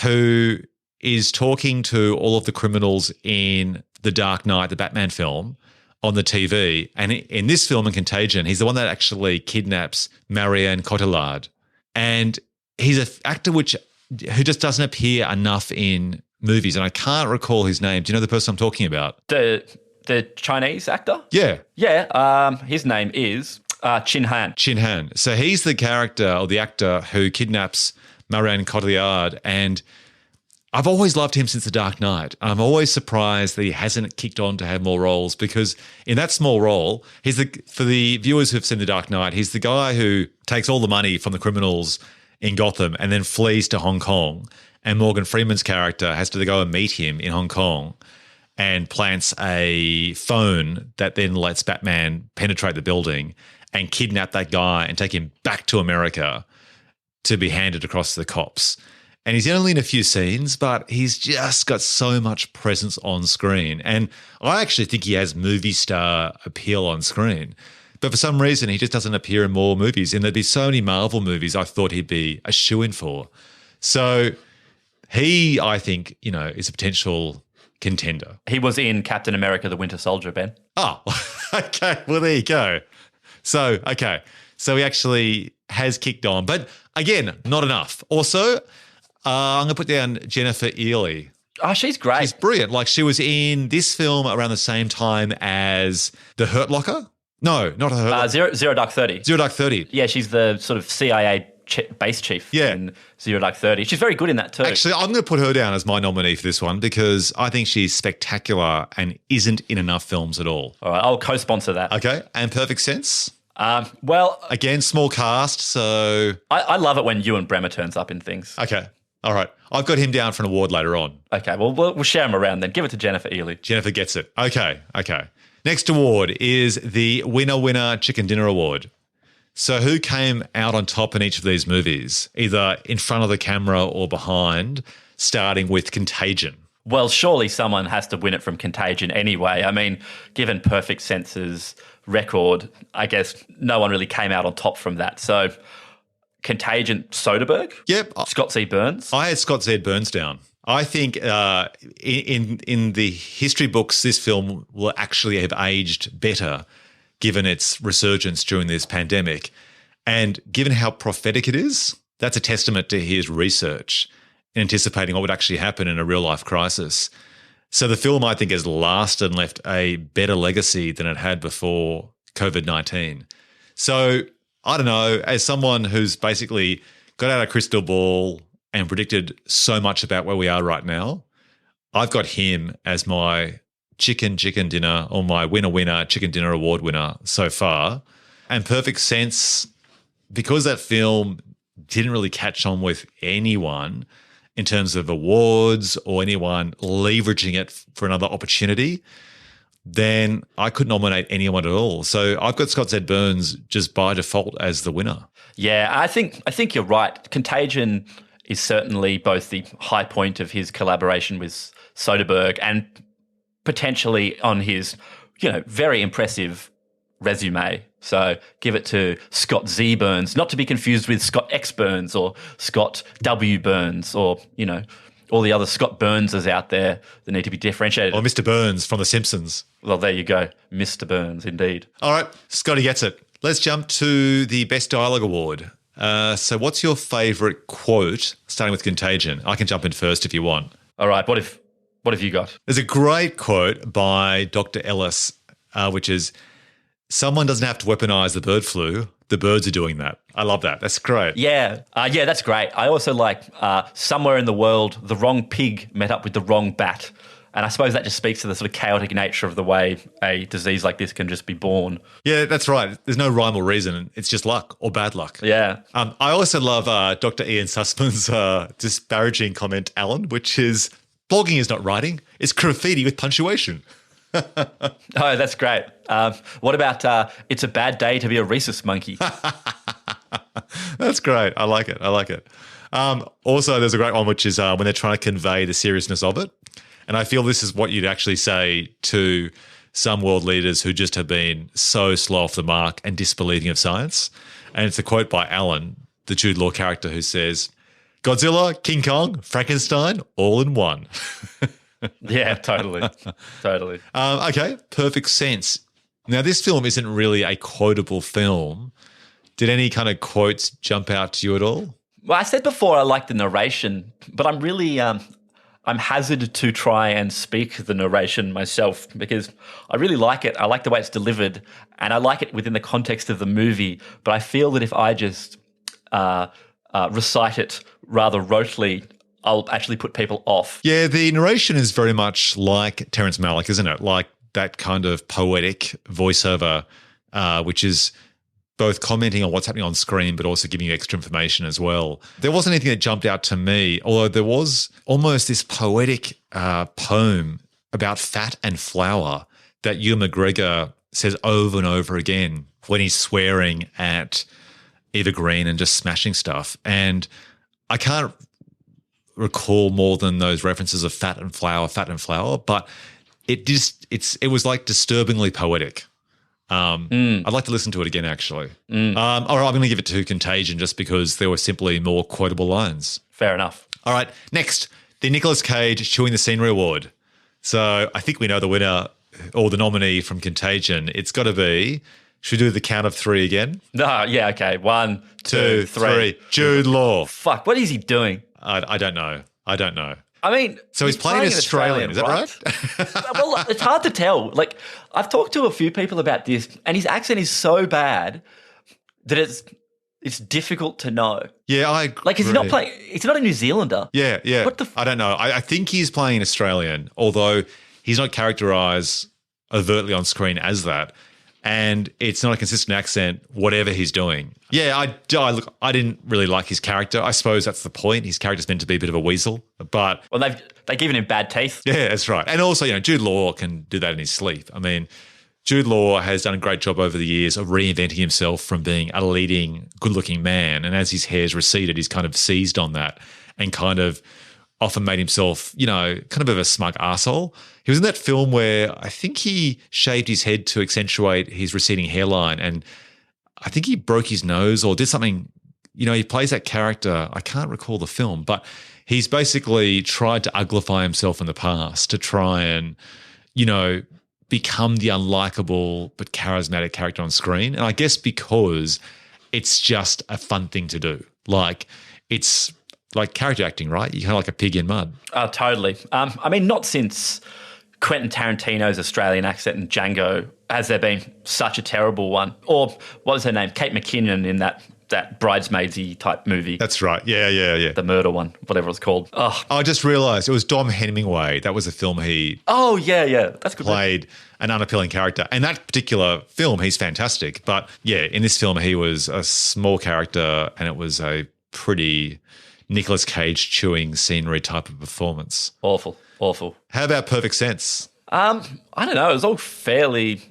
A: who is talking to all of the criminals in The Dark Knight, the Batman film, on the TV. And in this film, in Contagion, he's the one that actually kidnaps Marianne Cotillard. And he's an actor who just doesn't appear enough in movies. And I can't recall his name. Do you know the person I'm talking about?
B: The Chinese actor?
A: Yeah.
B: Yeah. His name is Chin Han.
A: Chin Han. So he's the character or the actor who kidnaps Marianne Cotillard. And I've always loved him since The Dark Knight. I'm always surprised that he hasn't kicked on to have more roles, because in that small role, for the viewers who've seen The Dark Knight, he's the guy who takes all the money from the criminals in Gotham and then flees to Hong Kong. And Morgan Freeman's character has to go and meet him in Hong Kong and plants a phone that then lets Batman penetrate the building and kidnap that guy and take him back to America to be handed across to the cops. And he's only in a few scenes, but he's just got so much presence on screen. And I actually think he has movie star appeal on screen. But for some reason, he just doesn't appear in more movies. And there'd be so many Marvel movies I thought he'd be a shoo-in for. So he, I think, is a potential contender.
B: He was in Captain America, the Winter Soldier, Ben.
A: Oh, okay. Well, there you go. So, okay. So he actually has kicked on. But again, not enough. Also, I'm going to put down Jennifer Ely.
B: Oh, she's great.
A: She's brilliant. Like, she was in this film around the same time as The Hurt Locker. No, not The Hurt Locker.
B: Zero Dark 30.
A: Zero Dark 30.
B: Yeah, she's the sort of CIA base chief in Zero Dark 30. She's very good in that too.
A: Actually, I'm going to put her down as my nominee for this one because I think she's spectacular and isn't in enough films at all.
B: All right, I'll co-sponsor that.
A: Okay, and Perfect Sense?
B: Well...
A: Again, small cast, so...
B: I love it when Ewan Bremer turns up in things.
A: Okay. All right. I've got him down for an award later on.
B: Okay. Well, we'll share him around then. Give it to Jennifer Ely.
A: Jennifer gets it. Okay. Next award is the Winner Chicken Dinner Award. So who came out on top in each of these movies, either in front of the camera or behind, starting with Contagion?
B: Well, surely someone has to win it from Contagion anyway. I mean, given Perfect Sense's record, I guess no one really came out on top from that. So... Contagion, Soderbergh?
A: Yep.
B: Scott Z. Burns?
A: I had Scott Z. Burns down. I think in the history books, this film will actually have aged better given its resurgence during this pandemic. And given how prophetic it is, that's a testament to his research, anticipating what would actually happen in a real-life crisis. So the film, I think, has lasted and left a better legacy than it had before COVID-19. So... I don't know, as someone who's basically got out a crystal ball and predicted so much about where we are right now, I've got him as my chicken dinner or my winner chicken dinner award winner so far. And Perfect Sense, because that film didn't really catch on with anyone in terms of awards or anyone leveraging it for another opportunity, then I could nominate anyone at all. So I've got Scott Z. Burns just by default as the winner.
B: Yeah, I think you're right. Contagion is certainly both the high point of his collaboration with Soderbergh and potentially on his, very impressive resume. So give it to Scott Z. Burns, not to be confused with Scott X. Burns or Scott W. Burns or, all the other Scott Burnses out there that need to be differentiated.
A: Or Mr. Burns from The Simpsons.
B: Well, there you go. Mr. Burns, indeed.
A: All right, Scotty gets it. Let's jump to the Best Dialogue Award. So what's your favourite quote, starting with Contagion? I can jump in first if you want.
B: All right, what have you got?
A: There's a great quote by Dr. Ellis, which is, someone doesn't have to weaponise the bird flu. The birds are doing that. I love that. That's great.
B: Yeah, that's great. I also like somewhere in the world, the wrong pig met up with the wrong bat. And I suppose that just speaks to the sort of chaotic nature of the way a disease like this can just be born.
A: Yeah, that's right. There's no rhyme or reason. It's just luck or bad luck.
B: Yeah.
A: I also love Dr. Ian Sussman's disparaging comment, Alan, which is blogging is not writing. It's graffiti with punctuation.
B: Oh, that's great. What about it's a bad day to be a rhesus monkey?
A: That's great. I like it. Also, there's a great one, which is when they're trying to convey the seriousness of it. And I feel this is what you'd actually say to some world leaders who just have been so slow off the mark and disbelieving of science. And it's a quote by Alan, the Jude Law character, who says, Godzilla, King Kong, Frankenstein, all in one.
B: Yeah, totally. Totally.
A: Okay, Perfect Sense. Now, this film isn't really a quotable film. Did any kind of quotes jump out to you at all?
B: Well, I said before I like the narration, but I'm really I'm hazarded to try and speak the narration myself because I really like it. I like the way it's delivered, and I like it within the context of the movie. But I feel that if I just recite it rather rotely, I'll actually put people off.
A: Yeah, the narration is very much like Terrence Malick, isn't it? Like that kind of poetic voiceover, which is both commenting on what's happening on screen, but also giving you extra information as well. There wasn't anything that jumped out to me, although there was almost this poetic poem about fat and flour that Ewan McGregor says over and over again when he's swearing at Eva Green and just smashing stuff. And I can't recall more than those references of fat and flour, but it was like disturbingly poetic. I'd like to listen to it again, actually. All right, I'm going to give it to Contagion just because there were simply more quotable lines.
B: Fair enough.
A: All right, next, the Nicolas Cage Chewing the Scenery Award. So I think we know the winner or the nominee from Contagion. It's got to be, should we do the count of three again?
B: No, yeah, okay. 1, 2, 3.
A: Jude Law.
B: Fuck, what is he doing?
A: I don't know.
B: I mean,
A: so he's playing Australian, is that right?
B: Well, it's hard to tell. Like, I've talked to a few people about this, and his accent is so bad that it's difficult to know.
A: Yeah, I agree.
B: Like, is he not playing? He's not a New Zealander.
A: Yeah. What the? I don't know. I think he's playing Australian, although he's not characterised overtly on screen as that. And it's not a consistent accent, whatever he's doing. Yeah, I didn't really like his character. I suppose that's the point. His character's meant to be a bit of a weasel, but
B: well, they've given him bad teeth.
A: Yeah, that's right. And also, Jude Law can do that in his sleep. I mean, Jude Law has done a great job over the years of reinventing himself from being a leading, good-looking man. And as his hair's receded, he's kind of seized on that and kind of often made himself, kind of a smug arsehole. He was in that film where I think he shaved his head to accentuate his receding hairline, and I think he broke his nose or did something. He plays that character. I can't recall the film, but he's basically tried to uglify himself in the past to try and, become the unlikable but charismatic character on screen. And I guess because it's just a fun thing to do. Like, it's like character acting, right? You're kind of like a pig in mud.
B: Oh, totally. I mean, not since Quentin Tarantino's Australian accent in Django has there been such a terrible one. Or what was her name? Kate McKinnon in that bridesmaidsy type movie.
A: That's right. Yeah.
B: The murder one, whatever it's called. Oh.
A: I just realised it was Dom Hemingway. That was a film he
B: that's good.
A: Played an unappealing character. And that particular film, he's fantastic. But yeah, in this film, he was a small character and it was a pretty Nicolas Cage chewing scenery type of performance.
B: Awful.
A: How about Perfect Sense?
B: I don't know. It was all fairly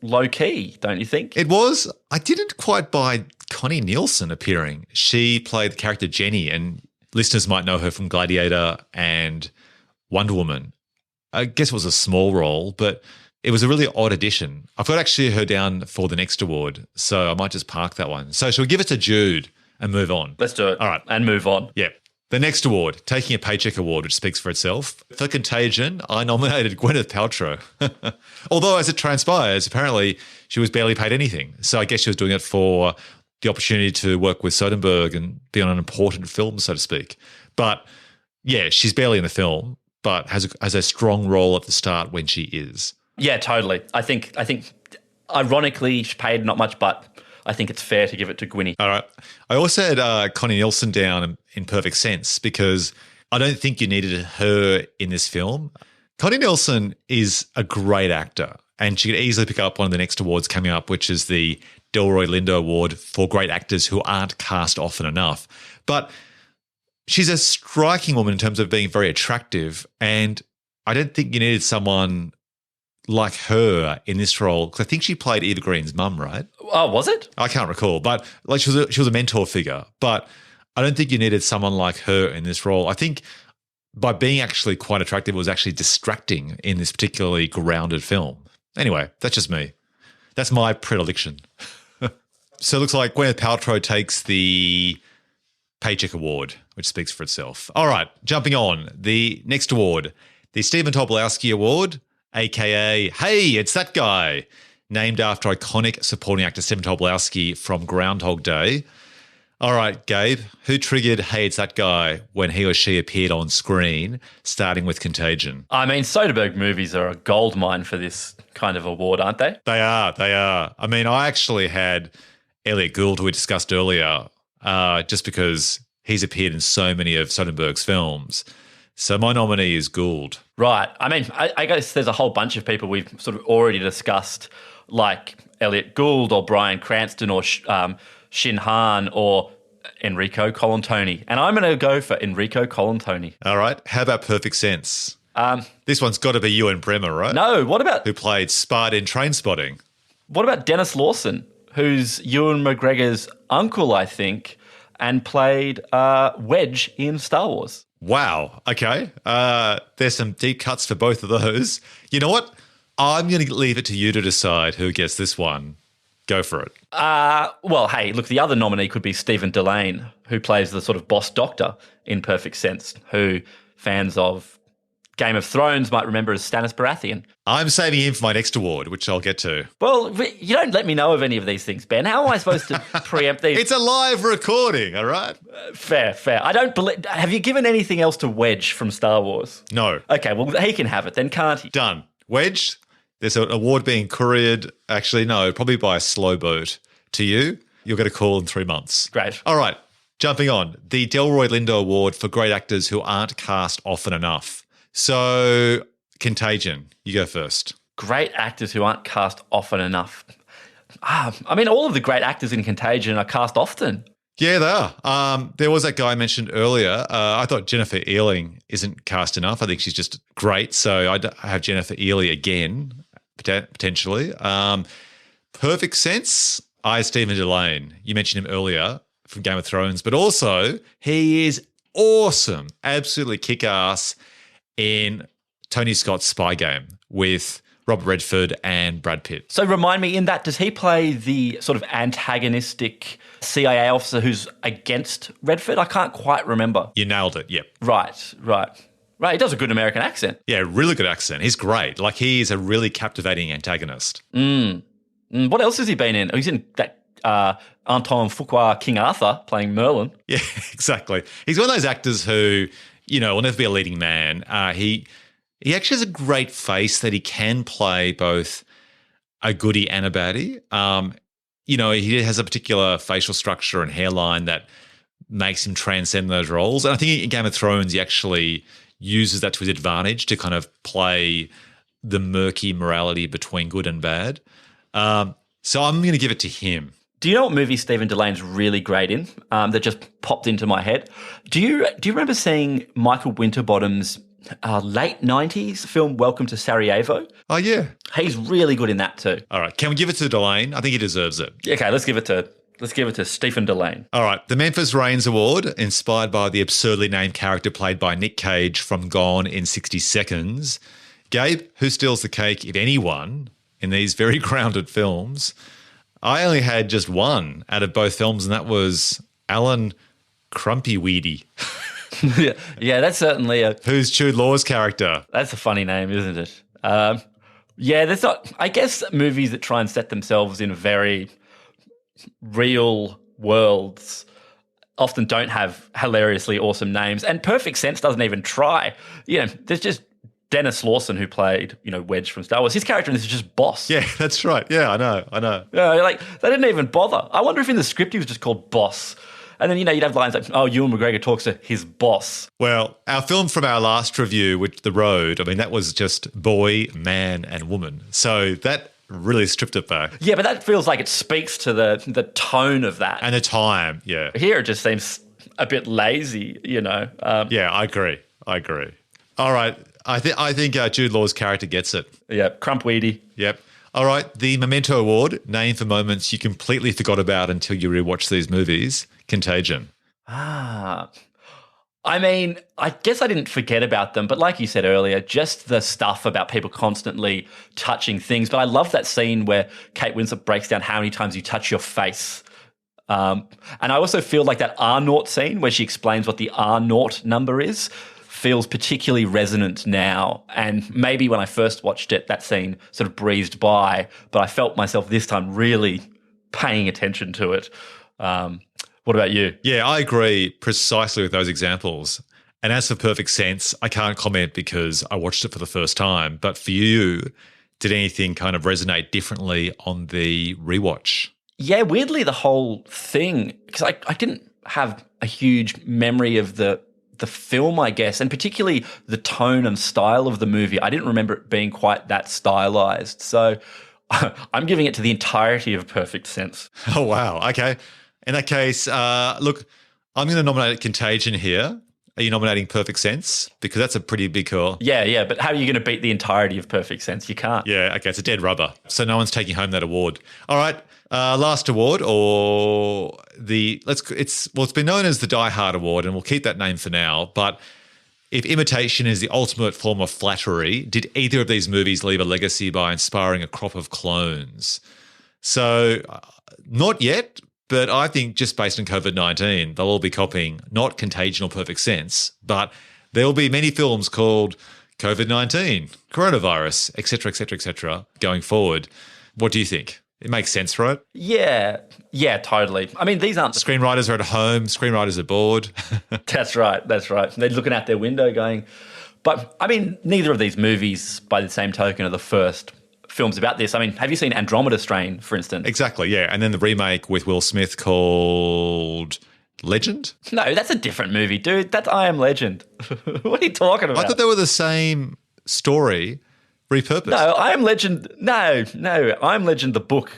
B: low-key, don't you think?
A: It was. I didn't quite buy Connie Nielsen appearing. She played the character Jenny, and listeners might know her from Gladiator and Wonder Woman. I guess it was a small role, but it was a really odd addition. I've got actually her down for the next award, so I might just park that one. So shall we give it to Jude and move on?
B: Let's do it.
A: All right.
B: And move on.
A: Yeah. The next award, taking a paycheck award, which speaks for itself. For Contagion, I nominated Gwyneth Paltrow. Although, as it transpires, apparently she was barely paid anything. So I guess she was doing it for the opportunity to work with Soderbergh and be on an important film, so to speak. But yeah, she's barely in the film, but has a strong role at the start when she is.
B: Yeah, totally. I think ironically, she paid not much, but I think it's fair to give it to Gwynny.
A: All right. I also had Connie Nielsen down in Perfect Sense because I don't think you needed her in this film. Connie Nielsen is a great actor, and she could easily pick up one of the next awards coming up, which is the Delroy Lindo Award for great actors who aren't cast often enough. But she's a striking woman in terms of being very attractive, and I don't think you needed someone like her in this role, because I think she played Eva Green's mum, right?
B: Oh, was it?
A: I can't recall, but like she was a mentor figure. But I don't think you needed someone like her in this role. I think by being actually quite attractive, it was actually distracting in this particularly grounded film. Anyway, that's just me. That's my predilection. So it looks like Gwyneth Paltrow takes the Paycheck Award, which speaks for itself. All right, jumping on. The next award, the Stephen Tobolowsky Award, a.k.a. Hey, It's That Guy, named after iconic supporting actor Stephen Tobolowsky from Groundhog Day. All right, Gabe, who triggered Hey, It's That Guy when he or she appeared on screen, starting with Contagion?
B: I mean, Soderbergh movies are a goldmine for this kind of award, aren't they?
A: They are. I mean, I actually had Elliot Gould, who we discussed earlier, just because he's appeared in so many of Soderbergh's films. So my nominee is Gould.
B: Right. I mean, I guess there's a whole bunch of people we've sort of already discussed, like Elliot Gould or Bryan Cranston or Shin Han or Enrico Colantoni. And I'm going to go for Enrico Colantoni.
A: All right. How about Perfect Sense? This one's got to be Ewan Bremer, right?
B: No, what about...
A: Who played Spud in Trainspotting.
B: What about Dennis Lawson, who's Ewan McGregor's uncle, I think, and played Wedge in Star Wars?
A: Wow. Okay. There's some deep cuts for both of those. You know what? I'm going to leave it to you to decide who gets this one. Go for it.
B: Well, hey, look, the other nominee could be Stephen Delane, who plays the sort of boss doctor in Perfect Sense, who fans of Game of Thrones might remember as Stannis Baratheon.
A: I'm saving him for my next award, which I'll get to.
B: Well, you don't let me know of any of these things, Ben. How am I supposed to preempt these?
A: It's a live recording, all right?
B: Fair. I don't believe... Have you given anything else to Wedge from Star Wars?
A: No.
B: Okay, well, he can have it then, can't he?
A: Done. Wedge, there's an award being couriered, actually, no, probably by a slow boat to you. You'll get a call in 3 months.
B: Great.
A: All right, jumping on. The Delroy Lindo Award for great actors who aren't cast often enough. So, Contagion, you go first.
B: Great actors who aren't cast often enough. I mean, all of the great actors in Contagion are cast often.
A: Yeah, they are. There was that guy I mentioned earlier. I thought Jennifer Ealing isn't cast enough. I think she's just great. So I have Jennifer Ealing again, potentially. Perfect Sense, Stephen Delane. You mentioned him earlier from Game of Thrones, but also he is awesome, absolutely kick-ass in Tony Scott's Spy Game with Robert Redford and Brad Pitt.
B: So remind me, in that, does he play the sort of antagonistic CIA officer who's against Redford? I can't quite remember.
A: You nailed it, yep.
B: Right. He does a good American accent.
A: Yeah, really good accent. He's great. Like, he's a really captivating antagonist.
B: What else has he been in? He's in that Anton Fuqua King Arthur playing Merlin.
A: Yeah, exactly. He's one of those actors who, will never be a leading man. He actually has a great face that he can play both a goodie and a baddie. He has a particular facial structure and hairline that makes him transcend those roles. And I think in Game of Thrones, he actually uses that to his advantage to kind of play the murky morality between good and bad. So I'm going to give it to him.
B: Do you know what movie Stephen Delane's really great in that just popped into my head? Do you remember seeing Michael Winterbottom's late 90s film Welcome to Sarajevo?
A: Oh, yeah.
B: He's really good in that too.
A: All right. Can we give it to Delane? I think he deserves it.
B: Okay, let's give it to Stephen Delane.
A: All right. The Memphis Reigns Award, inspired by the absurdly named character played by Nick Cage from Gone in 60 Seconds. Gabe, who steals the cake, if anyone, in these very grounded films? I only had just one out of both films, and that was Alan Crumpyweedy.
B: Yeah, that's certainly
A: who's Jude Law's character.
B: That's a funny name, isn't it? There's not... I guess movies that try and set themselves in very real worlds often don't have hilariously awesome names, and Perfect Sense doesn't even try. There's just Dennis Lawson, who played, Wedge from Star Wars. His character in this is just Boss.
A: Yeah, that's right. Yeah, I know.
B: Yeah, they didn't even bother. I wonder if in the script he was just called Boss. And then, you'd have lines like, oh, Ewan McGregor talks to his boss.
A: Well, our film from our last review, which The Road, I mean, that was just boy, man, and woman. So that really stripped it back.
B: Yeah, but that feels like it speaks to the tone of that.
A: And the time, yeah.
B: Here it just seems a bit lazy,
A: Yeah, I agree. All right. I think Jude Law's character gets it.
B: Yeah, Crumpweedy.
A: Yep. All right. The Memento Award, named for moments you completely forgot about until you rewatch these movies. Contagion.
B: I mean, I guess I didn't forget about them, but like you said earlier, just the stuff about people constantly touching things. But I love that scene where Kate Winslet breaks down how many times you touch your face. And I also feel like that R0 scene where she explains what the R0 number is feels particularly resonant now. And maybe when I first watched it, that scene sort of breezed by, but I felt myself this time really paying attention to it. What about you?
A: Yeah, I agree precisely with those examples. And as for Perfect Sense, I can't comment because I watched it for the first time. But for you, did anything kind of resonate differently on the rewatch?
B: Yeah, weirdly, the whole thing, because I didn't have a huge memory of the film, I guess, and particularly the tone and style of the movie. I didn't remember it being quite that stylized. So I'm giving it to the entirety of Perfect Sense.
A: Oh, wow. Okay. In that case, look, I'm going to nominate Contagion here. Are you nominating Perfect Sense? Because that's a pretty big call.
B: Yeah. But how are you going to beat the entirety of Perfect Sense? You can't.
A: Yeah, okay. It's a dead rubber. So no one's taking home that award. All right. Last award, or it's been known as the Die Hard Award, and we'll keep that name for now. But if imitation is the ultimate form of flattery, did either of these movies leave a legacy by inspiring a crop of clones? So not yet, but I think just based on COVID-19, they'll all be copying not Contagion or Perfect Sense, but there will be many films called COVID-19, coronavirus, et cetera, going forward. What do you think? It makes sense, right?
B: Yeah, totally. I mean, these aren't...
A: Screenwriters are at home. Screenwriters are bored.
B: That's right. They're looking out their window going... But, I mean, neither of these movies, by the same token, are the first films about this. I mean, have you seen Andromeda Strain, for instance?
A: Exactly, yeah. And then the remake with Will Smith called Legend?
B: No, that's a different movie, dude. That's I Am Legend. What are you talking about?
A: I thought they were the same story... repurposed.
B: No, I Am Legend. No. I Am Legend, the book,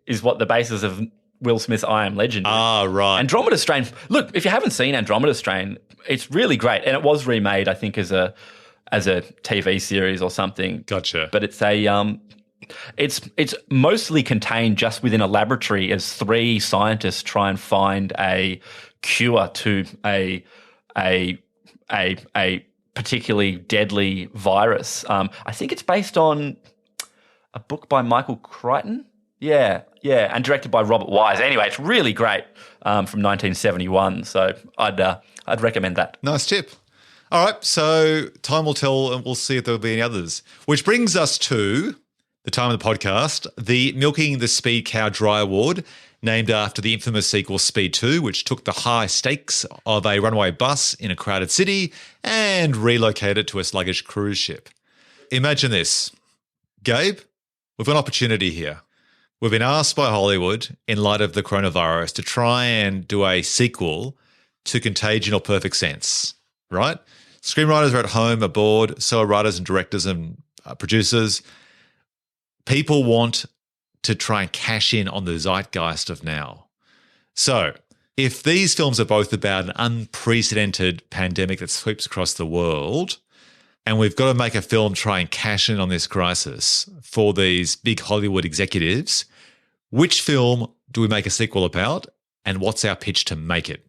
B: is what the basis of Will Smith's I Am Legend is.
A: Ah, right.
B: Andromeda Strain. Look, if you haven't seen Andromeda Strain, it's really great. And it was remade, I think, as a TV series or something.
A: Gotcha.
B: But it's it's mostly contained just within a laboratory as three scientists try and find a cure to a particularly deadly virus. I think it's based on a book by Michael Crichton. Yeah, and directed by Robert Wise. Anyway, it's really great from 1971. So I'd recommend that.
A: Nice tip. All right, so time will tell, and we'll see if there'll be any others. Which brings us to the time of the podcast, the Milking the Speed Cow Dry Award, named after the infamous sequel Speed 2, which took the high stakes of a runaway bus in a crowded city and relocated it to a sluggish cruise ship. Imagine this. Gabe, we've got an opportunity here. We've been asked by Hollywood, in light of the coronavirus, to try and do a sequel to Contagion or Perfect Sense, right? Screenwriters are at home, are bored, so are writers and directors and producers. People want to try and cash in on the zeitgeist of now. So if these films are both about an unprecedented pandemic that sweeps across the world, and we've got to make a film try and cash in on this crisis for these big Hollywood executives, which film do we make a sequel about, and what's our pitch to make it?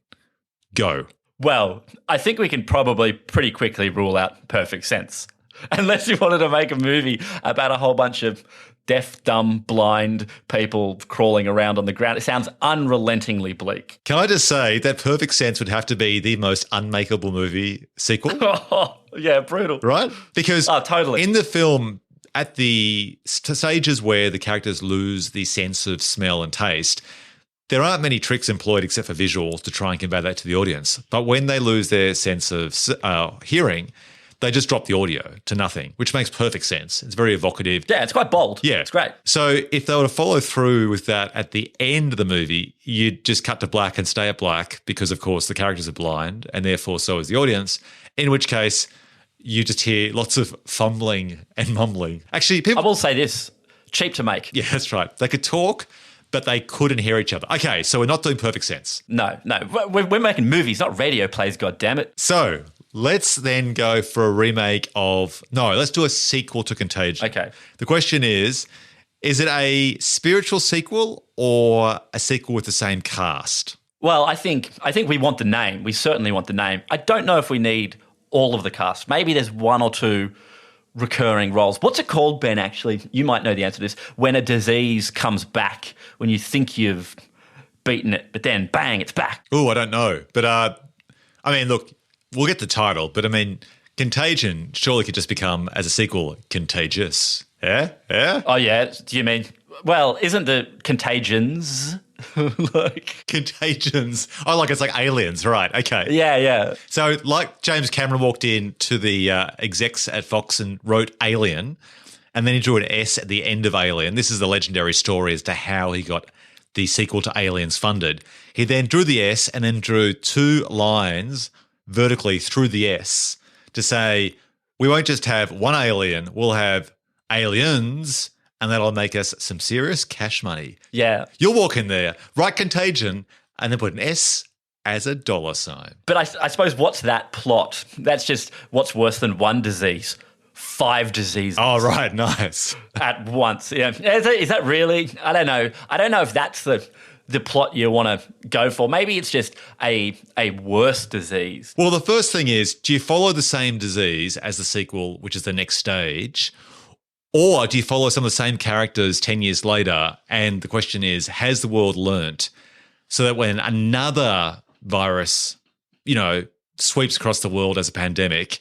A: Go.
B: Well, I think we can probably pretty quickly rule out Perfect Sense. Unless you wanted to make a movie about a whole bunch of deaf, dumb, blind people crawling around on the ground. It sounds unrelentingly bleak.
A: Can I just say that Perfect Sense would have to be the most unmakeable movie sequel?
B: Yeah, brutal.
A: Right? Because
B: totally.
A: In the film, at the stages where the characters lose the sense of smell and taste, there aren't many tricks employed except for visuals to try and convey that to the audience. But when they lose their sense of hearing, They just drop the audio to nothing, which makes perfect sense. It's very evocative.
B: Yeah, it's quite bold.
A: Yeah.
B: It's great.
A: So if they were to follow through with that at the end of the movie, you'd just cut to black and stay at black because, of course, the characters are blind and therefore so is the audience, in which case you just hear lots of fumbling and mumbling. Actually,
B: I
A: people...
B: will say this, cheap to make.
A: Yeah, that's right. They could talk, but they couldn't hear each other. Okay, so we're not doing perfect sense.
B: No. We're making movies, not radio plays, goddammit.
A: So let's then go for a remake of... No, let's do a sequel to Contagion.
B: Okay.
A: The question is it a spiritual sequel or a sequel with the same cast?
B: Well, I think we want the name. We certainly want the name. I don't know if we need all of the cast. Maybe there's one or two recurring roles. What's it called, Ben, actually? You might know the answer to this. When a disease comes back, when you think you've beaten it, but then bang, it's back.
A: Oh, I don't know. But, I mean, look, we'll get the title, but I mean, Contagion surely could just become, as a sequel, Contagious. Yeah? Yeah?
B: Oh, yeah. Do you mean, well, isn't the Contagions like...
A: Contagions. Oh, like it's like aliens, right. Okay.
B: Yeah.
A: So like James Cameron walked in to the execs at Fox and wrote Alien, and then he drew an S at the end of Alien. This is the legendary story as to how he got the sequel to Aliens funded. He then drew the S and then drew 2 lines vertically through the S to say, we won't just have one alien, we'll have aliens, and that'll make us some serious cash money.
B: Yeah.
A: You'll walk in there, write Contagion, and then put an S as a $sign.
B: But I suppose what's that plot? That's just what's worse than one disease. 5 diseases.
A: Oh, right. Nice.
B: At once. Yeah. Is that really? I don't know. I don't know if that's the plot you want to go for. Maybe it's just a worse disease.
A: Well, the first thing is, do you follow the same disease as the sequel, which is the next stage? Or do you follow some of the same characters 10 years later? And the question is, has the world learnt so that when another virus, sweeps across the world as a pandemic,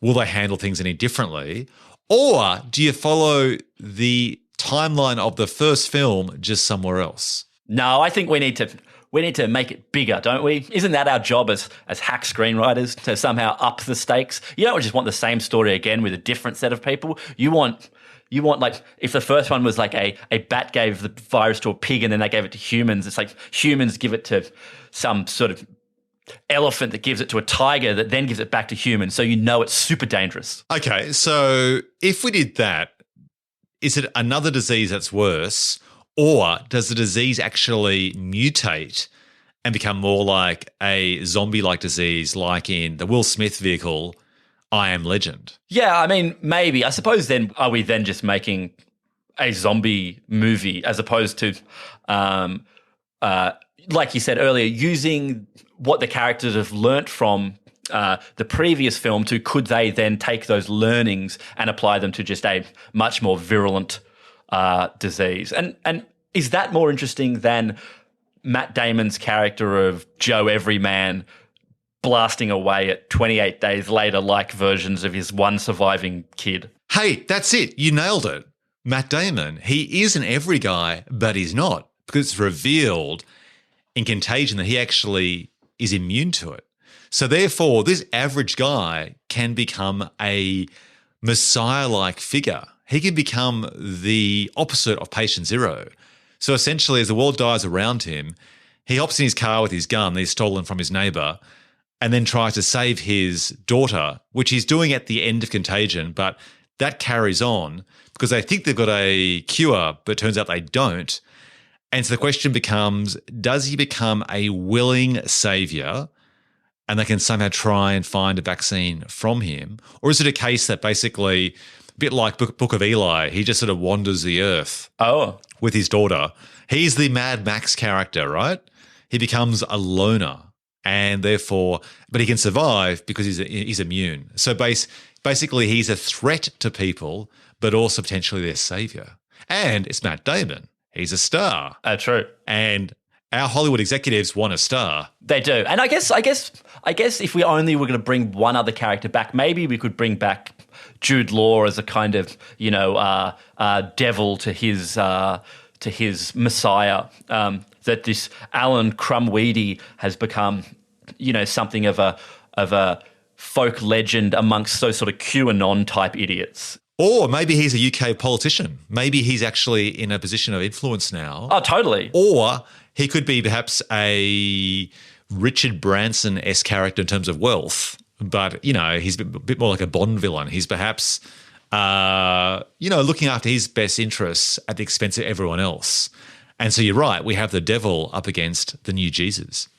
A: will they handle things any differently? Or do you follow the timeline of the first film just somewhere else?
B: No, I think we need to make it bigger, don't we? Isn't that our job as hack screenwriters, to somehow up the stakes? You don't just want the same story again with a different set of people. You want like, if the first one was like a bat gave the virus to a pig and then they gave it to humans, it's like humans give it to some sort of elephant that gives it to a tiger that then gives it back to humans, so it's super dangerous.
A: Okay, so if we did that, is it another disease that's worse, or does the disease actually mutate and become more like a zombie-like disease, like in the Will Smith vehicle, I Am Legend?
B: Yeah, I mean, maybe. I suppose then, are we then just making a zombie movie as opposed to, like you said earlier, using what the characters have learnt from the previous film to, could they then take those learnings and apply them to just a much more virulent disease? And is that more interesting than Matt Damon's character of Joe Everyman blasting away at 28 days later like versions of his one surviving kid?
A: Hey, that's it. You nailed it. Matt Damon, he is an every guy, but he's not, because it's revealed in Contagion that he actually is immune to it. So therefore, this average guy can become a messiah-like figure. He can become the opposite of patient zero. So essentially, as the world dies around him, he hops in his car with his gun that he's stolen from his neighbor and then tries to save his daughter, which he's doing at the end of Contagion, but that carries on because they think they've got a cure, but it turns out they don't. And so the question becomes, does he become a willing savior and they can somehow try and find a vaccine from him? Or is it a case that basically, a bit like Book of Eli, he just sort of wanders the earth with his daughter? He's the Mad Max character, right? He becomes a loner and therefore, but he can survive because he's immune. So basically he's a threat to people, but also potentially their savior. And it's Matt Damon. He's a star.
B: True.
A: And our Hollywood executives want a star.
B: They do. And I guess if we only were going to bring one other character back, maybe we could bring back Jude Law as a kind of, devil to his messiah. That this Alan Crumweedy has become, something of a folk legend amongst those sort of QAnon type idiots.
A: Or maybe he's a UK politician. Maybe he's actually in a position of influence now.
B: Oh, totally.
A: Or he could be perhaps a Richard Branson-esque character in terms of wealth, but, he's a bit more like a Bond villain. He's perhaps, looking after his best interests at the expense of everyone else. And so you're right, we have the devil up against the new Jesus.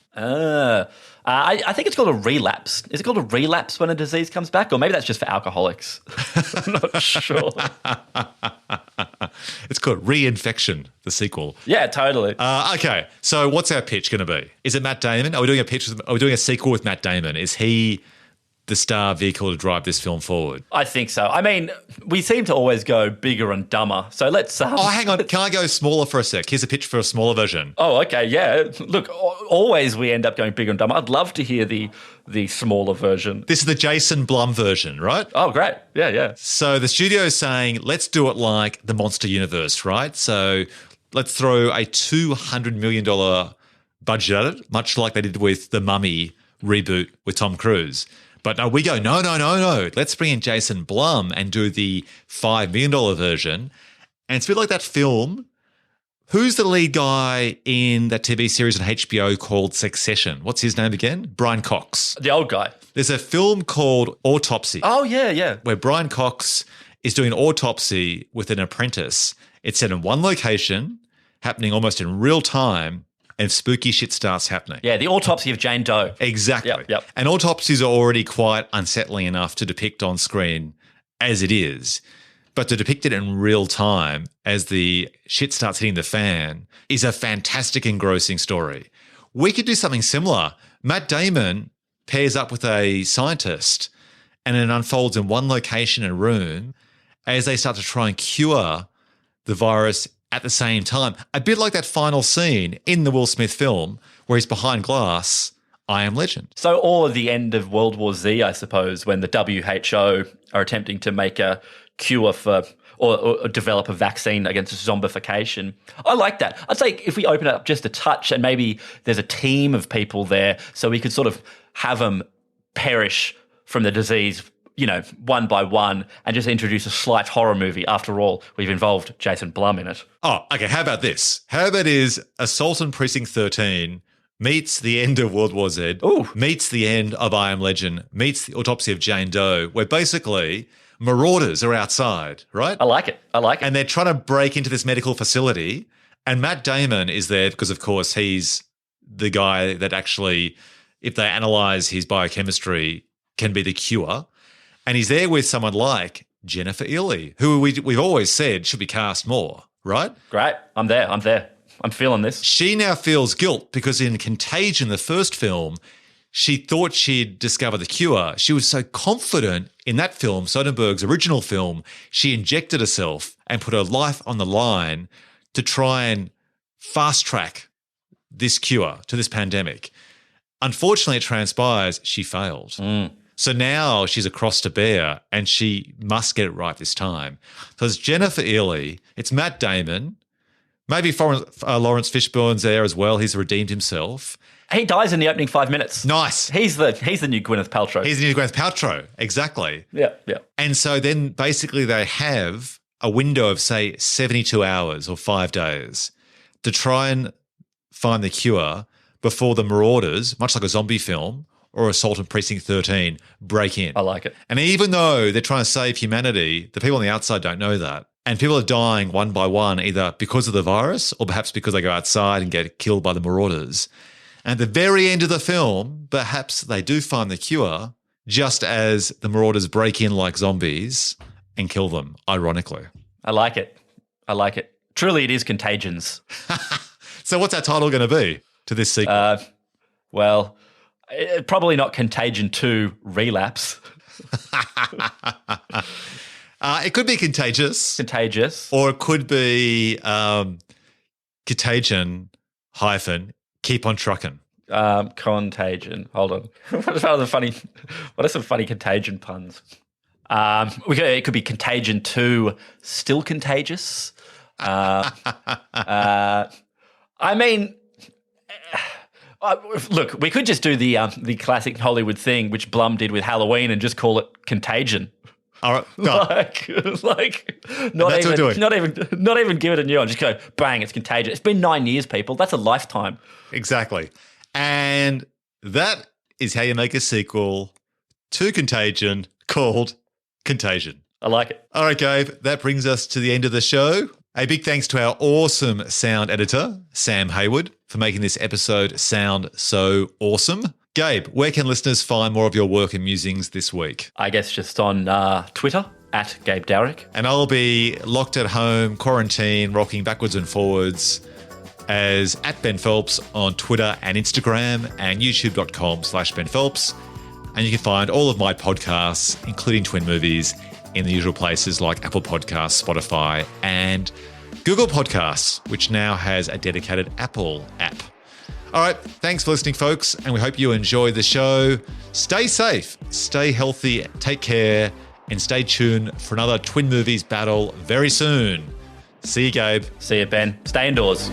B: I think it's called a relapse. Is it called a relapse when a disease comes back? Or maybe that's just for alcoholics. I'm not sure.
A: It's called Reinfection, the sequel.
B: Yeah, totally.
A: Okay, so what's our pitch going to be? Is it Matt Damon? Are we doing a sequel with Matt Damon? Is he the star vehicle to drive this film forward?
B: I think so. I mean, we seem to always go bigger and dumber. So let's...
A: hang on. Can I go smaller for a sec? Here's a pitch for a smaller version.
B: Oh, okay, yeah. Look, always we end up going bigger and dumber. I'd love to hear the smaller version.
A: This is the Jason Blum version, right?
B: Oh, great. Yeah.
A: So the studio is saying, let's do it like the Monster Universe, right? So let's throw a $200 million budget at it, much like they did with the Mummy reboot with Tom Cruise. But no, we go, no. Let's bring in Jason Blum and do the $5 million version. And it's a bit like that film. Who's the lead guy in that TV series on HBO called Succession? What's his name again? Brian Cox.
B: The old guy.
A: There's a film called Autopsy.
B: Oh, yeah.
A: Where Brian Cox is doing an autopsy with an apprentice. It's set in one location, happening almost in real time, and spooky shit starts happening.
B: Yeah, the autopsy of Jane Doe.
A: Exactly.
B: Yep.
A: And autopsies are already quite unsettling enough to depict on screen as it is. But to depict it in real time as the shit starts hitting the fan is a fantastic, engrossing story. We could do something similar. Matt Damon pairs up with a scientist and it unfolds in one location and room as they start to try and cure the virus at the same time. A bit like that final scene in the Will Smith film where he's behind glass, I Am Legend.
B: So, or the end of World War Z, I suppose, when the WHO are attempting to make a cure for or develop a vaccine against zombification. I like that. I'd say if we open it up just a touch and maybe there's a team of people there so we could sort of have them perish from the disease, one by one, and just introduce a slight horror movie. After all, we've involved Jason Blum in it.
A: Oh, okay. How about this? How about is Assault on Precinct 13 meets the end of World War Z, meets the end of I Am Legend, meets the autopsy of Jane Doe, where basically marauders are outside, right?
B: I like it.
A: And they're trying to break into this medical facility, and Matt Damon is there because, of course, he's the guy that actually, if they analyze his biochemistry, can be the cure. And he's there with someone like Jennifer Ehle, who we've always said should be cast more, right?
B: Great. I'm there. I'm feeling this.
A: She now feels guilt because in Contagion, the first film, she thought she'd discovered the cure. She was so confident in that film, Soderbergh's original film, she injected herself and put her life on the line to try and fast track this cure to this pandemic. Unfortunately, it transpires she failed. So now she's a cross to bear and she must get it right this time. So it's Jennifer Ehle, it's Matt Damon, maybe Lawrence Fishburne's there as well. He's redeemed himself.
B: He dies in the opening 5 minutes.
A: Nice.
B: He's the new Gwyneth Paltrow.
A: He's the new Gwyneth Paltrow, exactly.
B: Yeah.
A: And so then basically they have a window of, say, 72 hours or 5 days to try and find the cure before the marauders, much like a zombie film, or Assault on Precinct 13, break in.
B: I like it.
A: And even though they're trying to save humanity, the people on the outside don't know that. And people are dying one by one, either because of the virus or perhaps because they go outside and get killed by the marauders. And at the very end of the film, perhaps they do find the cure just as the marauders break in like zombies and kill them, ironically.
B: I like it. Truly, it is Contagions.
A: So what's our title going to be to this sequel?
B: Probably not Contagion 2 Relapse.
A: It could be Contagious. Or it could be Contagion - Keep on Trucking.
B: Contagion. Hold on. What are some funny Contagion puns? It could be Contagion 2 Still Contagious. I mean, Look, we could just do the classic Hollywood thing, which Blum did with Halloween, and just call it Contagion.
A: All right, done.
B: Not even give it a new one. Just go, bang, it's Contagion. It's been 9 years, people. That's a lifetime.
A: Exactly. And that is how you make a sequel to Contagion called Contagion.
B: I like it.
A: All right, Gabe, that brings us to the end of the show. A big thanks to our awesome sound editor, Sam Hayward, for making this episode sound so awesome. Gabe, where can listeners find more of your work and musings this week?
B: I guess just on Twitter, at Gabe Dowrick.
A: And I'll be locked at home, quarantine, rocking backwards and forwards as at Ben Phelps on Twitter and Instagram and youtube.com/Ben Phelps. And you can find all of my podcasts, including Twin Movies, in the usual places like Apple Podcasts, Spotify, and Google Podcasts, which now has a dedicated Apple app. All right, thanks for listening, folks, and we hope you enjoy the show. Stay safe, stay healthy, take care, and stay tuned for another Twin Movies battle very soon. See you, Gabe.
B: See you, Ben. Stay indoors.